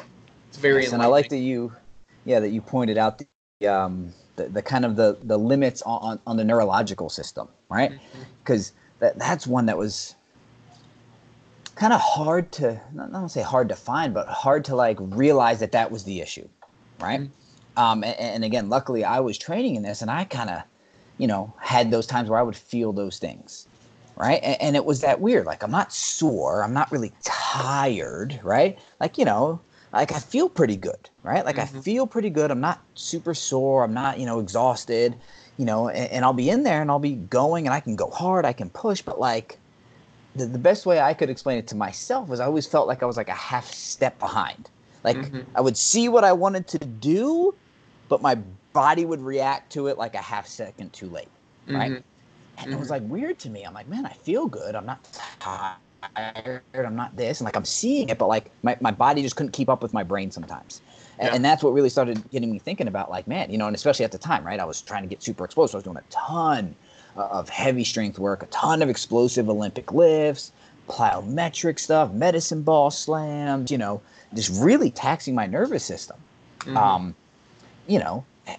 It's very enlightening. And I like that you pointed out the kind of the limits on the neurological system, right? Because that's one that was kind of hard to, not want to say hard to find, but hard to like realize that was the issue, right? And again, luckily I was training in this and I kind of, had those times where I would feel those things, right? And it was that weird, like I'm not sore, I'm not really tired, right? Like, like I feel pretty good, right? Like I feel pretty good. I'm not super sore. I'm not, exhausted, and I'll be in there and I'll be going and I can go hard. I can push. But like the best way I could explain it to myself was I always felt like I was like a half step behind. Like I would see what I wanted to do, but my body would react to it like a half second too late, right? And it was like weird to me. I'm like, man, I feel good. I'm not tired. I'm not this, and like I'm seeing it, but like my body just couldn't keep up with my brain sometimes. And that's what really started getting me thinking about like, man, and especially at the time, right? I was trying to get super explosive. So I was doing a ton of heavy strength work, a ton of explosive Olympic lifts, plyometric stuff, medicine ball slams, just really taxing my nervous system.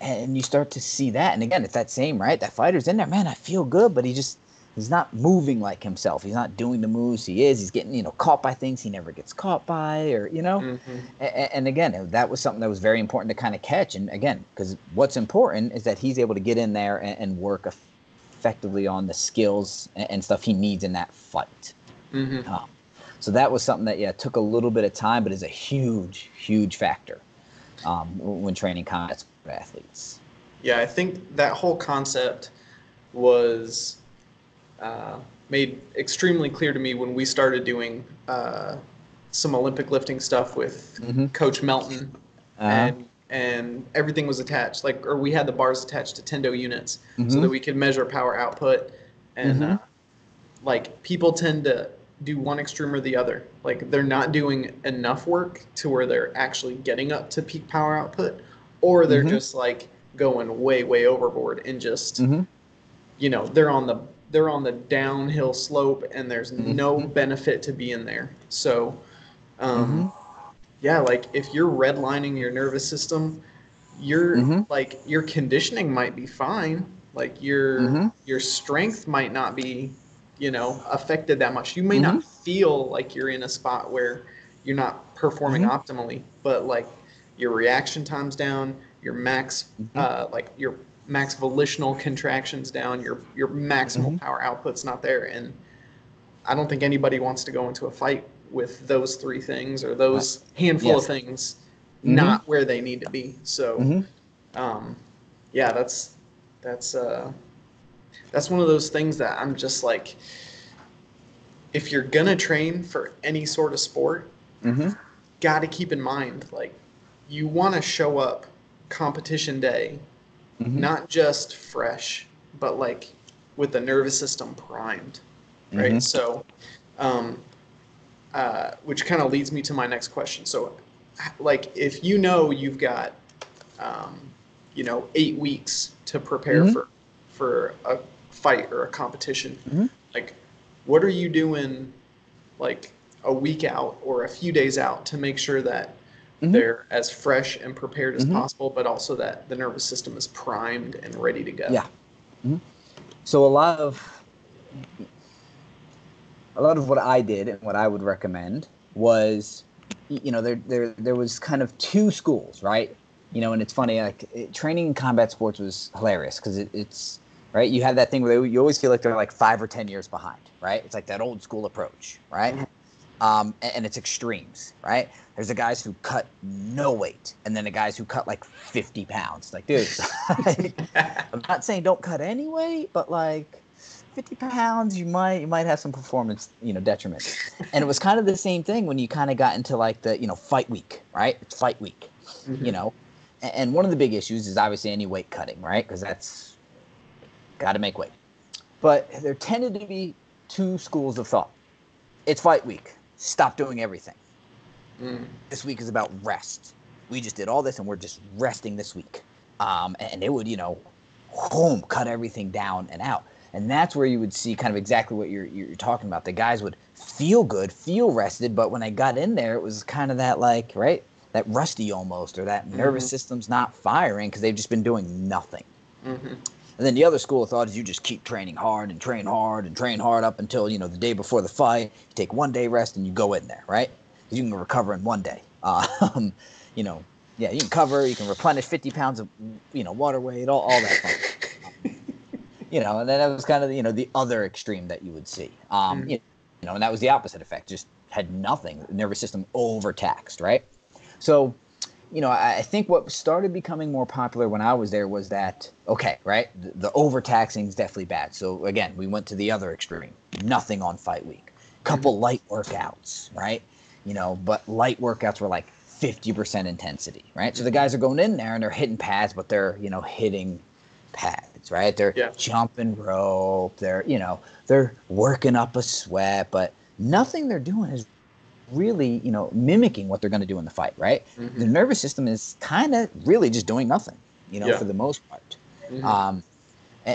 And you start to see that. And again, it's that same, right? That fighter's in there, man, I feel good, but he's not moving like himself. He's not doing the moves he's getting, caught by things he never gets caught by, or, and again, that was something that was very important to kind of catch. And again, because what's important is that he's able to get in there and work effectively on the skills and stuff he needs in that fight. So that was something that, took a little bit of time, but is a huge, huge factor when training combat sport athletes. Yeah, I think that whole concept was made extremely clear to me when we started doing some Olympic lifting stuff with Coach Melton, and everything was attached, or we had the bars attached to Tendo units so that we could measure power output, and like people tend to do one extreme or the other. Like they're not doing enough work to where they're actually getting up to peak power output, or they're just like going way overboard and just they're on the downhill slope and there's no benefit to being there. So like if you're redlining your nervous system, like your conditioning might be fine, like your strength might not be affected that much. You may not feel like you're in a spot where you're not performing optimally, but like your reaction time's down, your max like your max volitional contractions down, your maximal Mm-hmm. power output's not there. And I don't think anybody wants to go into a fight with those three things or Right. those handful of Yes. things Mm-hmm. not where they need to be. So, Mm-hmm. um, yeah, that's that's one of those things that I'm just like, if you're gonna train for any sort of sport, Mm-hmm. got to keep in mind like you want to show up competition day Mm-hmm. not just fresh, but like with the nervous system primed, right? Mm-hmm. So, um, which kind of leads me to my next question. So, like, if you know you've got, um, 8 weeks to prepare Mm-hmm. for a fight or a competition, Mm-hmm. like, what are you doing, like a week out or a few days out to make sure that Mm-hmm. they're as fresh and prepared as Mm-hmm. possible, but also that the nervous system is primed and ready to go? Yeah. Mm-hmm. So a lot of what I did and what I would recommend was, there was kind of two schools, right? And it's funny, like training in combat sports was hilarious because it's right. You have that thing where you always feel like they're like 5 or 10 years behind, right? It's like that old school approach, right? And it's extremes, right? There's the guys who cut no weight, and then the guys who cut like 50 pounds. Like, dude, I'm not saying don't cut any weight, but like 50 pounds, you might have some performance, detriment. And it was kind of the same thing when you kind of got into like the, fight week, right? It's fight week, you Mm-hmm. know. And one of the big issues is obviously any weight cutting, right? Because that's got to make weight. But there tended to be two schools of thought. It's fight week. Stop doing everything. Mm. This week is about rest. We just did all this and we're just resting this week. And they would, boom, cut everything down and out. And that's where you would see kind of exactly what you're talking about. The guys would feel good, feel rested, but when they got in there, it was kind of that like, right, that rusty almost, or that Mm-hmm. nervous system's not firing because they've just been doing nothing. Mm-hmm. And then the other school of thought is you just keep training hard and train hard and train hard up until, the day before the fight. You take one day rest and you go in there, right? Because you can recover in one day. You know, yeah, you can cover, you can replenish 50 pounds of, water weight, all that fun. And then that was kind of, the other extreme that you would see. Mm-hmm. And that was the opposite effect, just had nothing, nervous system overtaxed, right? So, I think what started becoming more popular when I was there was that, okay, right, the overtaxing is definitely bad. So again, we went to the other extreme, nothing on fight week, couple light workouts, right? But light workouts were like 50% intensity, right? So the guys are going in there and they're hitting pads, but they're, hitting pads, right? They're Yeah. jumping rope, they're working up a sweat, but nothing they're doing is really, mimicking what they're going to do in the fight, right? Mm-hmm. The nervous system is kind of really just doing nothing, Yeah. for the most part. Mm-hmm.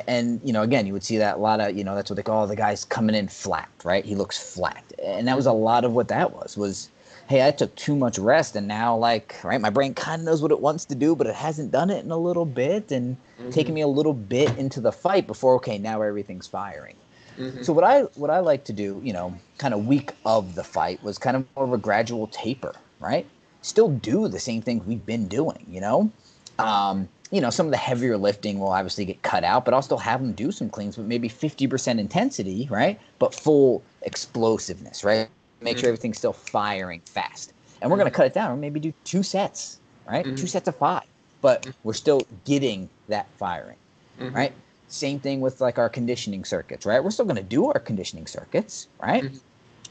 And again, you would see that a lot of, that's what they call the guys coming in flat, right? He looks flat. And that was a lot of what that was, hey, I took too much rest and now like, right, my brain kind of knows what it wants to do, but it hasn't done it in a little bit and Mm-hmm. taking me a little bit into the fight before, okay, now everything's firing. Mm-hmm. So what I like to do, kind of week of the fight was kind of more of a gradual taper, right? Still do the same things we've been doing, some of the heavier lifting will obviously get cut out, but I'll still have them do some cleans, but maybe 50% intensity, right? But full explosiveness, right? Make sure Mm-hmm. everything's still firing fast. And we're going to cut it down and maybe do 2 sets, right? Mm-hmm. 2 sets of 5, but we're still getting that firing, Mm-hmm. right? Same thing with like our conditioning circuits, right? We're still going to do our conditioning circuits, right? Mm-hmm.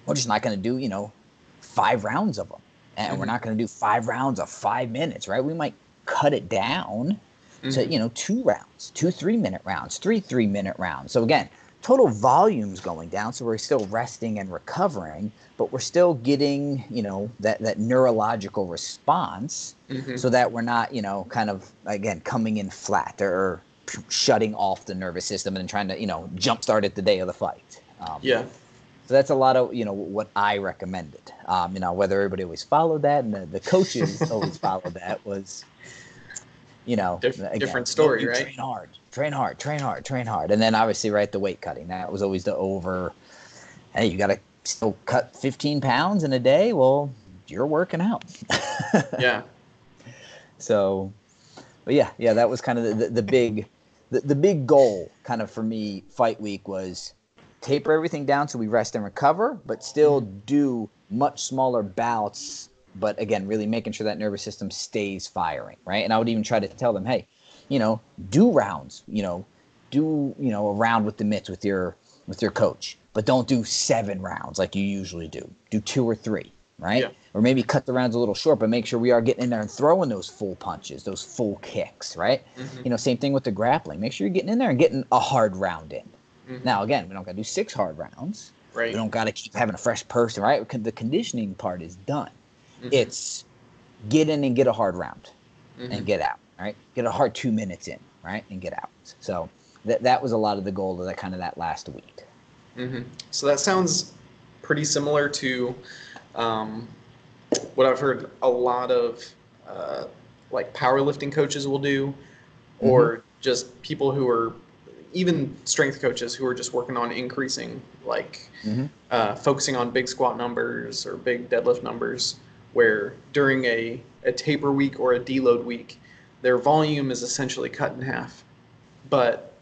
We're just not going to do, 5 rounds of them. And we're Mm-hmm. not going to do 5 rounds of 5 minutes, right? We might cut it down to, Mm-hmm. 2 rounds, 2 3-minute rounds, 3 3-minute rounds. So again, total volume's going down. So we're still resting and recovering, but we're still getting, that neurological response Mm-hmm. so that we're not, kind of, again, coming in flat or shutting off the nervous system and trying to, jumpstart it the day of the fight. Yeah. So that's a lot of, what I recommended. Whether everybody always followed that and the coaches always followed that was, again, Different story, you right? train hard, train hard, train hard, train hard. And then obviously, right, the weight cutting. That was always the over, hey, you got to still cut 15 pounds in a day. Well, you're working out. Yeah. So, but yeah, that was kind of the big the big goal kind of for me fight week was taper everything down so we rest and recover, but still do much smaller bouts. But again, really making sure that nervous system stays firing, right? And I would even try to tell them, hey, do rounds, do a round with the mitts with your coach, but don't do 7 rounds like you usually do. Do 2 or 3, right? Yeah. Or maybe cut the rounds a little short, but make sure we are getting in there and throwing those full punches, those full kicks, right? Same thing with the grappling. Make sure you're getting in there and getting a hard round in. Now, again, we don't got to do 6 hard rounds. Right. We don't got to keep having a fresh person, right? The conditioning part is done. It's get in and get a hard round and get out, right? Get a hard 2 minutes in, right? And get out. So that was a lot of the goal of that last week. So that sounds pretty similar to what I've heard a lot of like powerlifting coaches will do, or just people who are even strength coaches who are just working on increasing, like focusing on big squat numbers or big deadlift numbers, where during a taper week or a deload week, their volume is essentially cut in half, but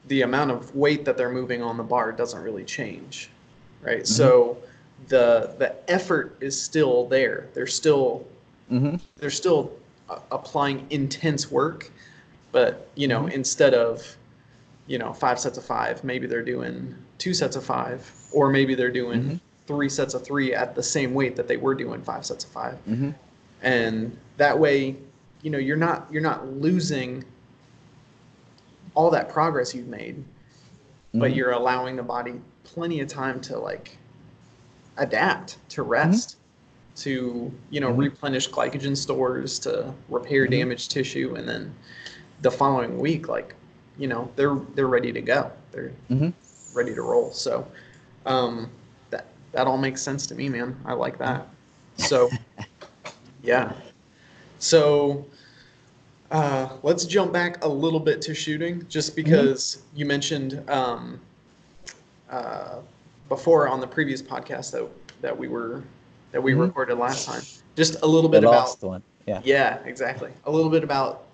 the amount of weight that they're moving on the bar doesn't really change, right? So the effort is still there. They're still applying intense work, but instead of 5 sets of 5, maybe they're doing 2 sets of 5, or maybe they're doing 3 sets of 3 at the same weight that they were doing 5 sets of 5. And that way, you're not losing all that progress you've made, but you're allowing the body plenty of time to like adapt, to rest, to replenish glycogen stores, to repair damaged tissue, and then the following week, like they're ready to go. They're ready to roll. So that all makes sense to me, man. I like that. So yeah. So let's jump back a little bit to shooting, just because you mentioned before on the previous podcast that we recorded last time. Just a little bit about one. Yeah. Yeah, exactly. A little bit about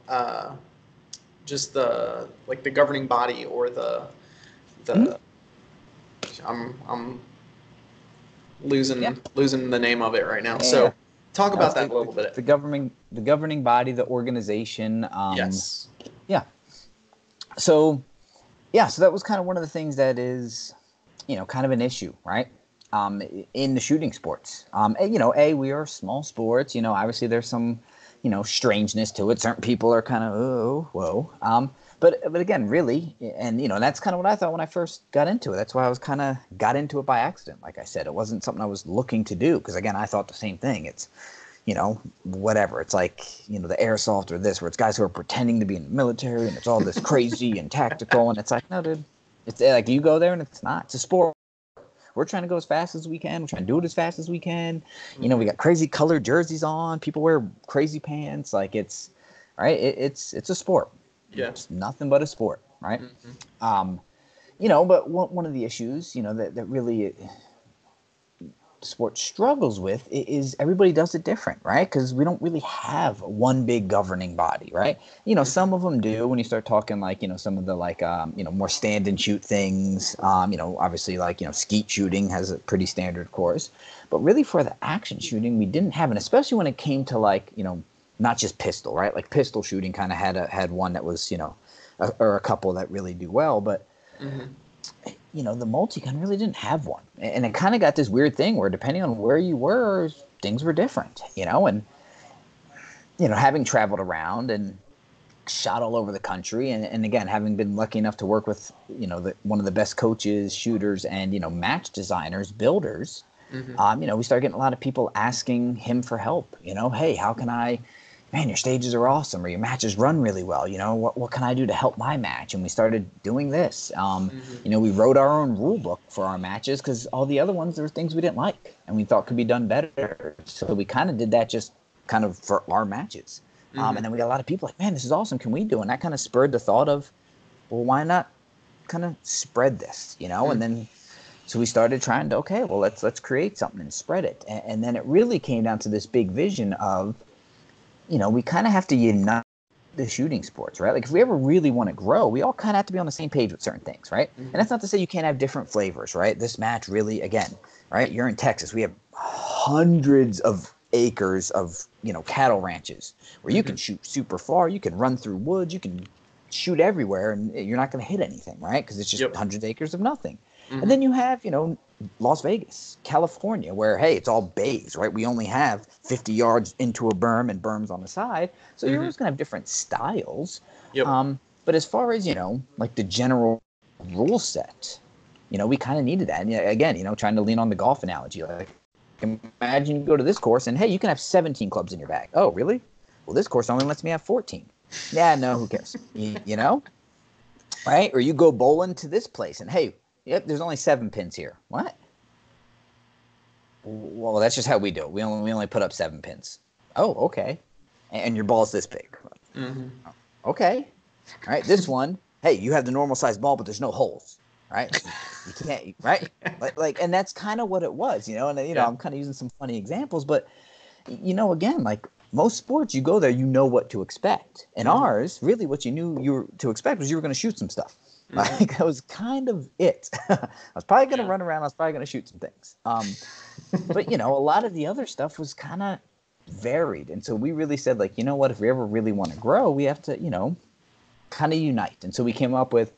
just the governing body, or the I'm losing the name of it right now. So talk about that a little bit. The governing body, the organization. Yes. Yeah. So that was kind of one of the things that is, kind of an issue, right? In the shooting sports. We are small sports. Obviously there's some, strangeness to it. Certain people are kind of, whoa. But again, really, and that's kind of what I thought when I first got into it. That's why I was kind of got into it by accident. Like I said, it wasn't something I was looking to do, because again, I thought the same thing. It's, whatever. It's like, the airsoft or this, where it's guys who are pretending to be in the military, and it's all this crazy and tactical, and it's like, no, dude, it's like you go there and it's not. It's a sport. We're trying to go as fast as we can. We're trying to do it as fast as we can. We got crazy colored jerseys on. People wear crazy pants. Like it's a sport. Yeah. It's nothing but a sport, right? But one of the issues, that really sport struggles with is everybody does it different, right? Because we don't really have one big governing body, right? Some of them do when you start talking like, some of the like, more stand and shoot things, obviously like, skeet shooting has a pretty standard course, but really for the action shooting, we didn't have, and especially when it came to like, not just pistol, right? Like pistol shooting kind of had one that was, or a couple that really do well, but the multi-gun really didn't have one. And it kind of got this weird thing where depending on where you were, things were different, and, having traveled around and shot all over the country. And again, having been lucky enough to work with, one of the best coaches, shooters, and, match designers, builders, we started getting a lot of people asking him for help, hey, how can man, your stages are awesome, or your matches run really well. What can I do to help my match? And we started doing this. We wrote our own rule book for our matches, because all the other ones, there were things we didn't like and we thought could be done better. So we kind of did that just kind of for our matches. And then we got a lot of people like, man, this is awesome. Can we do it? And that kind of spurred the thought of, well, why not kind of spread this, And then, so we started trying to, okay, well, let's create something and spread it. And then it really came down to this big vision of, we kind of have to unite the shooting sports, right? Like if we ever really want to grow, we all kind of have to be on the same page with certain things, right? And that's not to say you can't have different flavors, right? This match really, again, right? You're in Texas. We have hundreds of acres of, cattle ranches where you can shoot super far. You can run through woods. You can shoot everywhere and you're not going to hit anything, right? Because it's just hundreds of acres of nothing. And then you have, Las Vegas, California, where, hey, it's all bays, right? We only have 50 yards into a berm and berms on the side. So you're always going to have different styles. But as far as, like the general rule set, we kind of needed that. And again, trying to lean on the golf analogy, like imagine you go to this course and, hey, you can have 17 clubs in your bag. Oh, really? Well, this course only lets me have 14. Yeah, no, who cares? You know? Right? Or you go bowling to this place and, hey, yep, there's only 7 pins here. What? Well, that's just how we do it. We only put up 7 pins. Oh, okay. And your ball's this big. Okay. All right, this one, hey, you have the normal size ball, but there's no holes. Right? You can't, right? Like, and that's kind of what it was, And, I'm kind of using some funny examples, but, again, like most sports, you go there, you know what to expect. And ours, really what you knew you were to expect was you were going to shoot some stuff. Like that was kind of it. I was probably going to run around. I was probably going to shoot some things. But, a lot of the other stuff was kind of varied. And so we really said, like, you know what, if we ever really want to grow, we have to, kind of unite. And so we came up with,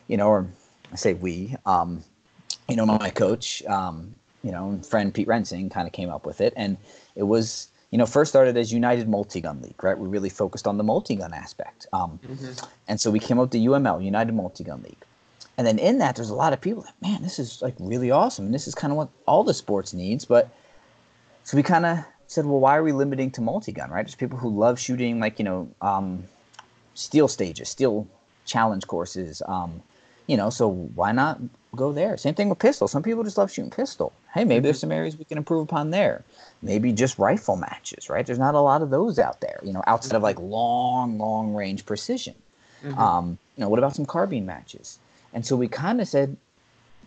or I say we, my coach, and friend Pete Rensing kind of came up with it. And it was, first started as United Multi-Gun League, right? We really focused on the multi-gun aspect. And so we came up with the UML, United Multi-Gun League. And then in that, there's a lot of people that, man, this is like really awesome. And this is kind of what all the sports needs. But so we kind of said, well, why are we limiting to multi-gun, right? Just people who love shooting, like, steel stages, steel challenge courses, so why not go there? Same thing with pistol. Some people just love shooting pistol. Hey, maybe there's some areas we can improve upon there. Maybe just rifle matches, right? There's not a lot of those out there, outside of like long range precision. What about some carbine matches? And so we kind of said,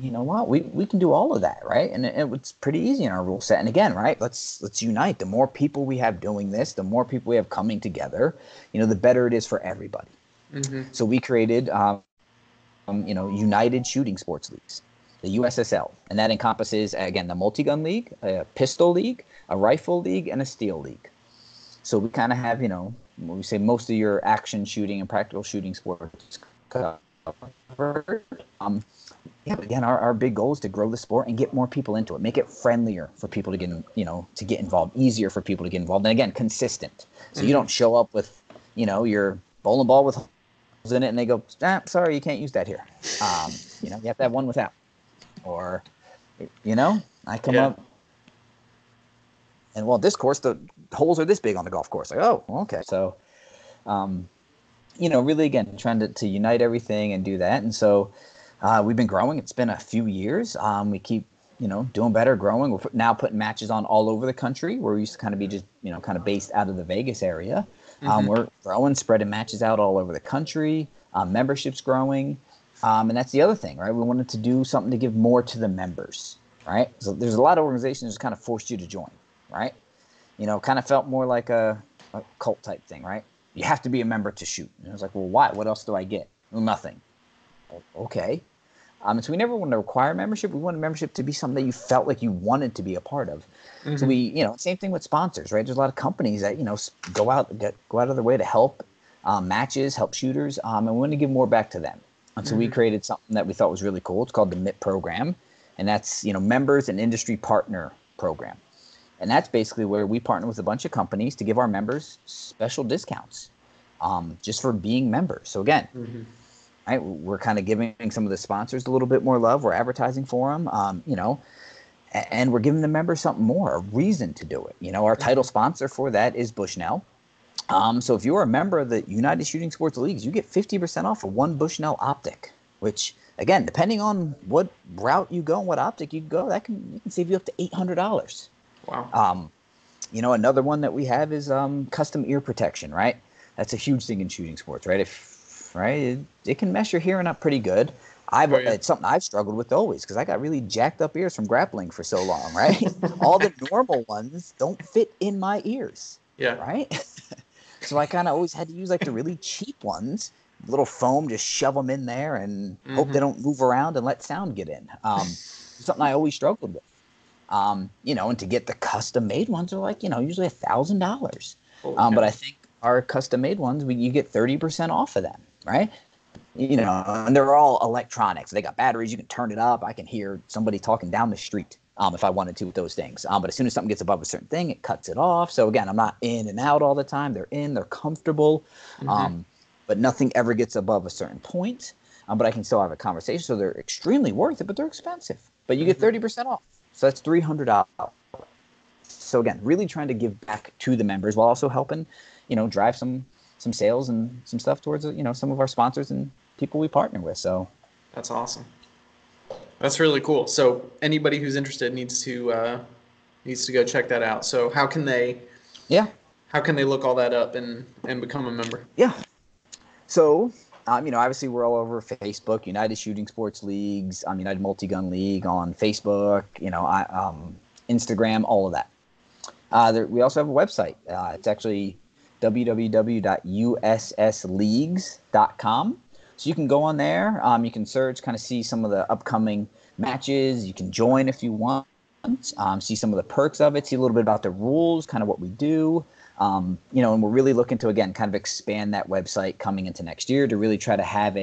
you know what, we can do all of that, right? And it was pretty easy in our rule set. And again, right, let's unite. The more people we have doing this, the more people we have coming together, the better it is for everybody. So we created United Shooting Sports Leagues, the USSL, and that encompasses, again, the multi-gun league, a pistol league, a rifle league, and a steel league. So we kind of have, when we say most of your action shooting and practical shooting sports covered. Again, our big goal is to grow the sport and get more people into it, make it friendlier for people to get involved, easier for people to get involved, and again, consistent. So you don't show up with, your bowling ball with in it and they go, sorry, you can't use that here. You have to have one without. Or, I come up and, well, this course, the holes are this big on the golf course. Like, oh, okay. So, really, again, trying to unite everything and do that. And so we've been growing. It's been a few years. We keep, doing better, growing. We're now putting matches on all over the country, where we used to kind of be just, kind of based out of the Vegas area. We're growing, spreading matches out all over the country. Membership's growing. And that's the other thing, right? We wanted to do something to give more to the members, right? So there's a lot of organizations that kind of forced you to join, right? Kind of felt more like a cult type thing, right? You have to be a member to shoot. And I was like, well, why? What else do I get? Well, nothing. Okay. And so we never wanted to require membership. We wanted membership to be something that you felt like you wanted to be a part of. So we, same thing with sponsors, right? There's a lot of companies that, go out of their way to help matches, help shooters, and we want to give more back to them. And so we created something that we thought was really cool. It's called the MIP program, and that's, Members and Industry Partner Program. And that's basically where we partner with a bunch of companies to give our members special discounts just for being members. So again, right, we're kind of giving some of the sponsors a little bit more love. We're advertising for them, and we're giving the members something more, a reason to do it. Our title sponsor for that is Bushnell. So if you're a member of the United Shooting Sports Leagues, you get 50% off of one Bushnell optic, which, again, depending on what route you go and what optic you go, you can save you up to $800. Wow. Another one that we have is custom ear protection, right? That's a huge thing in shooting sports, right? It can mess your hearing up pretty good. It's something I've struggled with always because I got really jacked up ears from grappling for so long, right? All the normal ones don't fit in my ears, right? So I kind of always had to use like the really cheap ones, little foam, just shove them in there and hope they Mm-hmm. don't move around and let sound get in. Something I always struggled with. And to get the custom made ones are like, usually $1,000. Holy But I cow. think our custom made ones, you get 30% off of them, right? And they're all electronics. They got batteries. You can turn it up. I can hear somebody talking down the street if I wanted to with those things. But as soon as something gets above a certain thing, it cuts it off. So again, I'm not in and out all the time. They're comfortable, Mm-hmm. but nothing ever gets above a certain point. But I can still have a conversation. So they're extremely worth it, but they're expensive. But you get Mm-hmm. 30% off. So that's $300. So again, really trying to give back to the members while also helping, drive some sales and some stuff towards some of our sponsors and people we partner with. So That's awesome. That's really cool. So anybody who's interested needs to go check that out. So yeah, how can they look all that up and become a member? yeah. So obviously we're all over Facebook, United Shooting Sports Leagues, United Multi-Gun League on Facebook, Instagram, all of that. We also have a website. It's actually www.ussleagues.com. So you can go on there. You can search, kind of see some of the upcoming matches. You can join if you want. See some of the perks of it. See a little bit about the rules, kind of what we do. And we're really looking to, again, kind of expand that website coming into next year to really try to have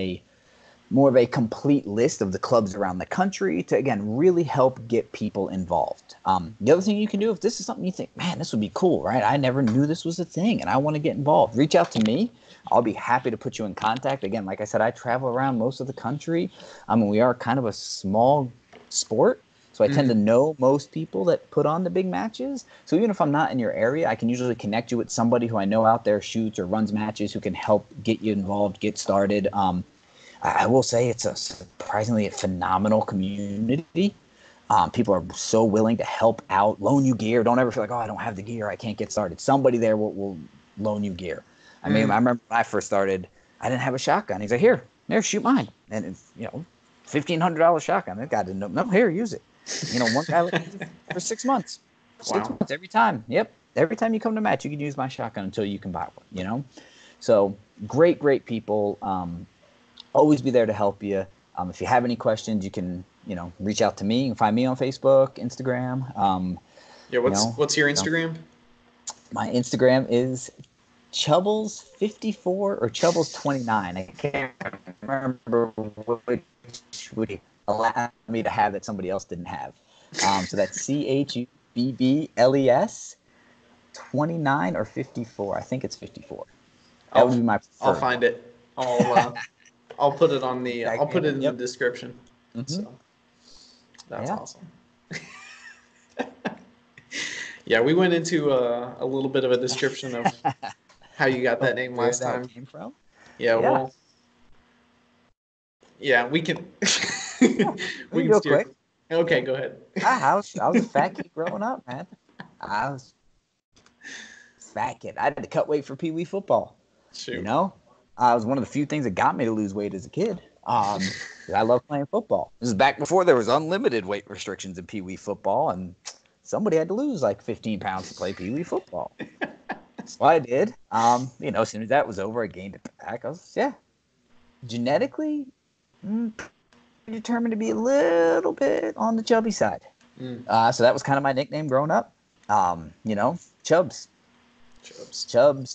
more of a complete list of the clubs around the country to, again, really help get people involved. The other thing you can do, if this is something you think, man, this would be cool, right? I never knew this was a thing and I want to get involved. Reach out to me. I'll be happy to put you in contact. Again, like I said, I travel around most of the country. We are kind of a small sport. So I tend to Mm-hmm. know most people that put on the big matches. So even if I'm not in your area, I can usually connect you with somebody who I know out there shoots or runs matches who can help get you involved, get started. I will say it's a surprisingly phenomenal community. People are so willing to help out, loan you gear. Don't ever feel like, oh, I don't have the gear, I can't get started. Somebody there will loan you gear. I mean, I Mm. remember when I first started, I didn't have a shotgun. He's like, here, shoot mine. And it's, $1,500 shotgun. That guy didn't know. No, here, use it. One guy let me use it for 6 months. Six Wow. months every time. Yep. Every time you come to match, you can use my shotgun until you can buy one, So great people. Always be there to help you. If you have any questions, you can, reach out to me. You can find me on Facebook, Instagram. Yeah, what's your So Instagram? my Instagram is Chubbles54 or Chubbles29. I can't remember which would allow me to have that somebody else didn't have. So that's CHUBBLES 29 or 54. I think it's 54. That would I'll be my I'll preferred find one. it. I'll put it on the Tag I'll me in put it it. in the Yep. description. Mm-hmm. So that's Yeah. awesome. Yeah, we went into a little bit of a description of how you got that name Where last that time. came from. Yeah, Yeah. well, yeah, we can Yeah. we can Real steer. quick. Okay, go ahead. I was a fat kid growing up, man. I was a fat kid. I had to cut weight for Pee Wee football. You Shoot. know, I was one of the few things that got me to lose weight as a kid. I love playing football. This is back before there was unlimited weight restrictions in Pee Wee football, and somebody had to lose like 15 pounds to play Pee Wee football. So I did. As soon as that was over, I gained it back. I was, genetically determined to be a little bit on the chubby side. Mm, So that was kind of my nickname growing up. Chubs, Chubs.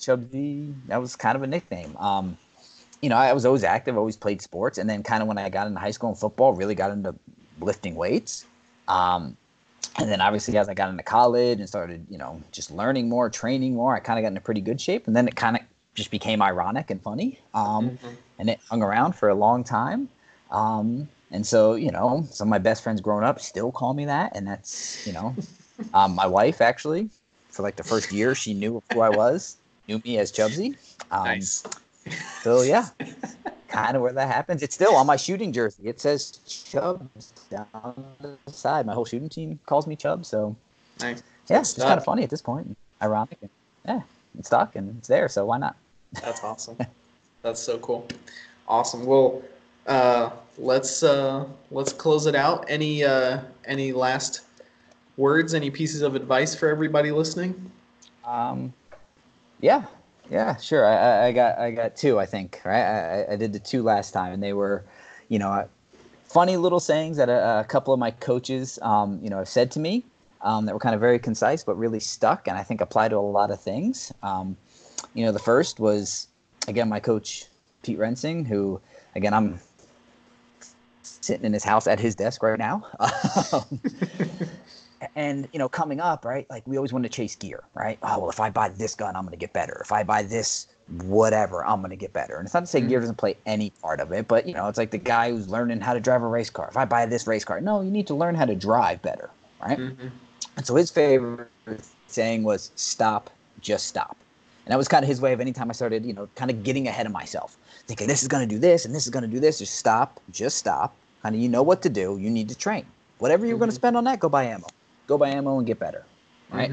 Chubsy. That was kind of a nickname. I was always active, always played sports, and then kind of when I got into high school and football, really got into lifting weights. And then obviously as I got into college and started, just learning more, training more, I kind of got into pretty good shape. And then it kind of just became ironic and funny. Mm-hmm. And it hung around for a long time. And so, some of my best friends growing up still call me that. And that's, my wife actually, for like the first year, she knew who I was, knew me as Chubsy. Nice. So yeah, kind of where that happens. It's still on my shooting jersey. It says Chubbs down the side. My whole shooting team calls me Chubb. So Nice. So yeah, it's it's just kind of stuck. funny at this point. Ironic. And, yeah, it's stuck and it's there. So why not? That's awesome. That's so cool. Awesome. Well, uh, let's close it out. Any last words? Any pieces of advice for everybody listening? Um, yeah. Yeah, sure. I got two, I think, right? I did the two last time, and they were, funny little sayings that a couple of my coaches, have said to me, that were kind of very concise, but really stuck, and I think apply to a lot of things. The first was, again, my coach, Pete Rensing, who, again, I'm sitting in his house at his desk right now. And coming up, right, like we always want to chase gear, right? Oh, well, if I buy this gun, I'm going to get better. If I buy this whatever, I'm going to get better. And it's not to say gear Mm-hmm. doesn't play any part of it, but it's like the guy who's learning how to drive a race car. If I buy this race car, no, you need to learn how to drive better, right? Mm-hmm. And so his favorite saying was stop, just stop. And that was kind of his way of anytime I started, kind of getting ahead of myself, thinking this is going to do this and this is going to do this. Just stop, just stop. Kind of, you know what to do. You need to train. Whatever you're going to Mm-hmm. spend on that, go buy ammo. Go buy ammo and get better, right?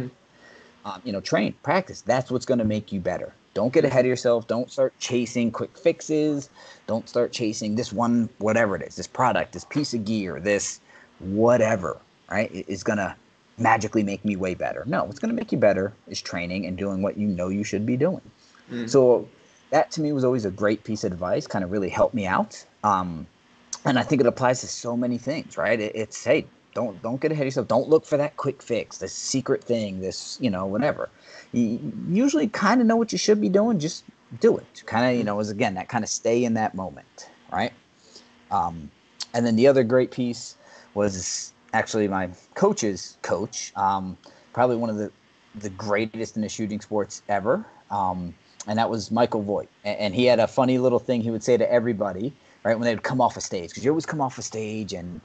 Mm-hmm. Train, practice. That's what's going to make you better. Don't get Mm-hmm. ahead of yourself. Don't start chasing quick fixes. Don't start chasing this one, whatever it is, this product, this piece of gear, this whatever, right? It is going to magically make me way better. No, what's going to make you better is training and doing what you know you should be doing. Mm-hmm. So that to me was always a great piece of advice, kind of really helped me out. And I think it applies to so many things, right? It's hey, don't get ahead of yourself. Don't look for that quick fix, this secret thing, this whatever. You usually kind of know what you should be doing. Just do it. Kind of is again that kind of stay in that moment, right? Um, and then the other great piece was actually my coach's coach, probably one of the greatest in the shooting sports ever. And that was Michael Voigt. And he had a funny little thing he would say to everybody, right, when they would come off a stage, because you always come off a stage and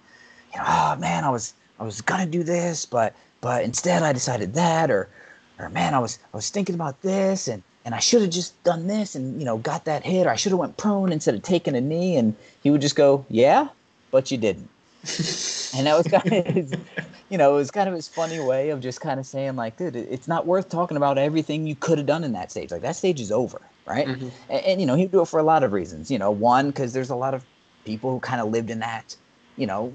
oh man, I was gonna do this, but instead I decided that, or man, I was thinking about this, and I should have just done this, and got that hit, or I should have went prone instead of taking a knee, and he would just go, yeah, but you didn't. And that was kind of his, it was kind of his funny way of just kind of saying like, dude, it's not worth talking about everything you could have done in that stage. Like that stage is over, right? Mm-hmm. And he'd do it for a lot of reasons. One, because there's a lot of people who kind of lived in that, you know,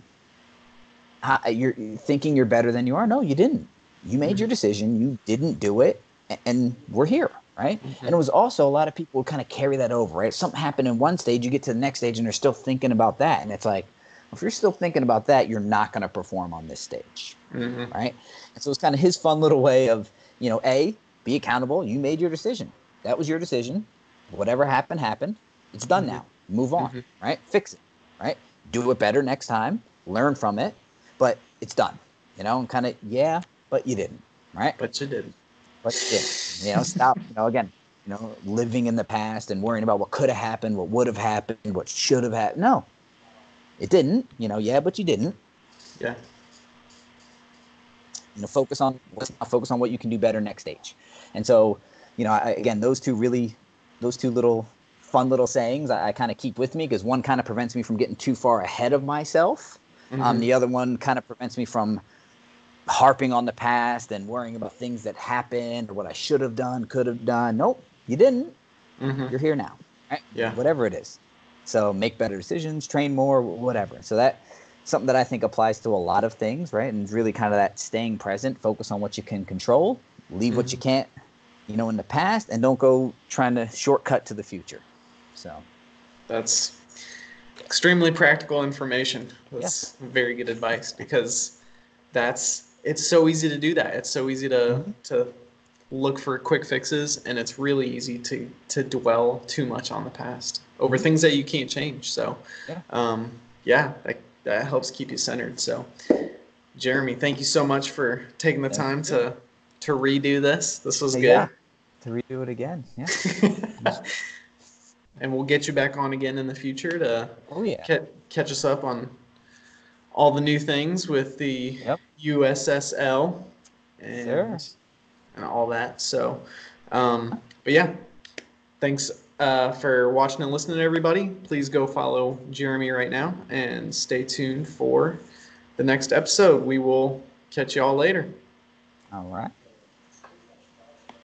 you're thinking you're better than you are. No, you didn't. You made your decision. You didn't do it, and we're here, right? Mm-hmm. And it was also a lot of people kind of carry that over, right? Something happened in one stage, you get to the next stage, and they're still thinking about that, and it's like, if you're still thinking about that, you're not going to perform on this stage, Mm-hmm. right? And so it's kind of his fun little way of, be accountable. You made your decision. That was your decision. Whatever happened, happened. It's done Mm-hmm. now. Move on, Mm-hmm. right? Fix it, right? Do it better next time. Learn from it, but it's done, and kind of, yeah, but you didn't, right? But you did. But you didn't, stop, again, living in the past and worrying about what could have happened, what would have happened, what should have happened. No, it didn't, yeah, but you didn't. Yeah. Focus on what you can do better next stage. And so, again, those two little fun little sayings I kind of keep with me, because one kind of prevents me from getting too far ahead of myself. Mm-hmm. The other one kind of prevents me from harping on the past and worrying about things that happened or what I should have done, could have done. Nope, you didn't. Mm-hmm. You're here now, right? Yeah. Whatever it is. So make better decisions, train more, whatever. So that something that I think applies to a lot of things, right? And really kind of that staying present, focus on what you can control, leave what you Mm-hmm. can't, in the past, and don't go trying to shortcut to the future. So That's extremely practical information. yeah. That's very good advice because it's so easy to do that. It's so easy to Mm-hmm. look for quick fixes, and it's really easy to dwell too much on the past over Mm-hmm. things that you can't change. So, Yeah. um, yeah, that helps keep you centered. So, Jeremy, thank you so much for taking the Thank time you. to redo this. This was Yeah. good. To redo it again. Yeah. And we'll get you back on again in the future to Oh yeah. catch us up on all the new things with the Yep. USSL Yes, sir. and all that. So, but yeah, thanks for watching and listening, everybody. Please go follow Jeremy right now and stay tuned for the next episode. We will catch you all later. All right.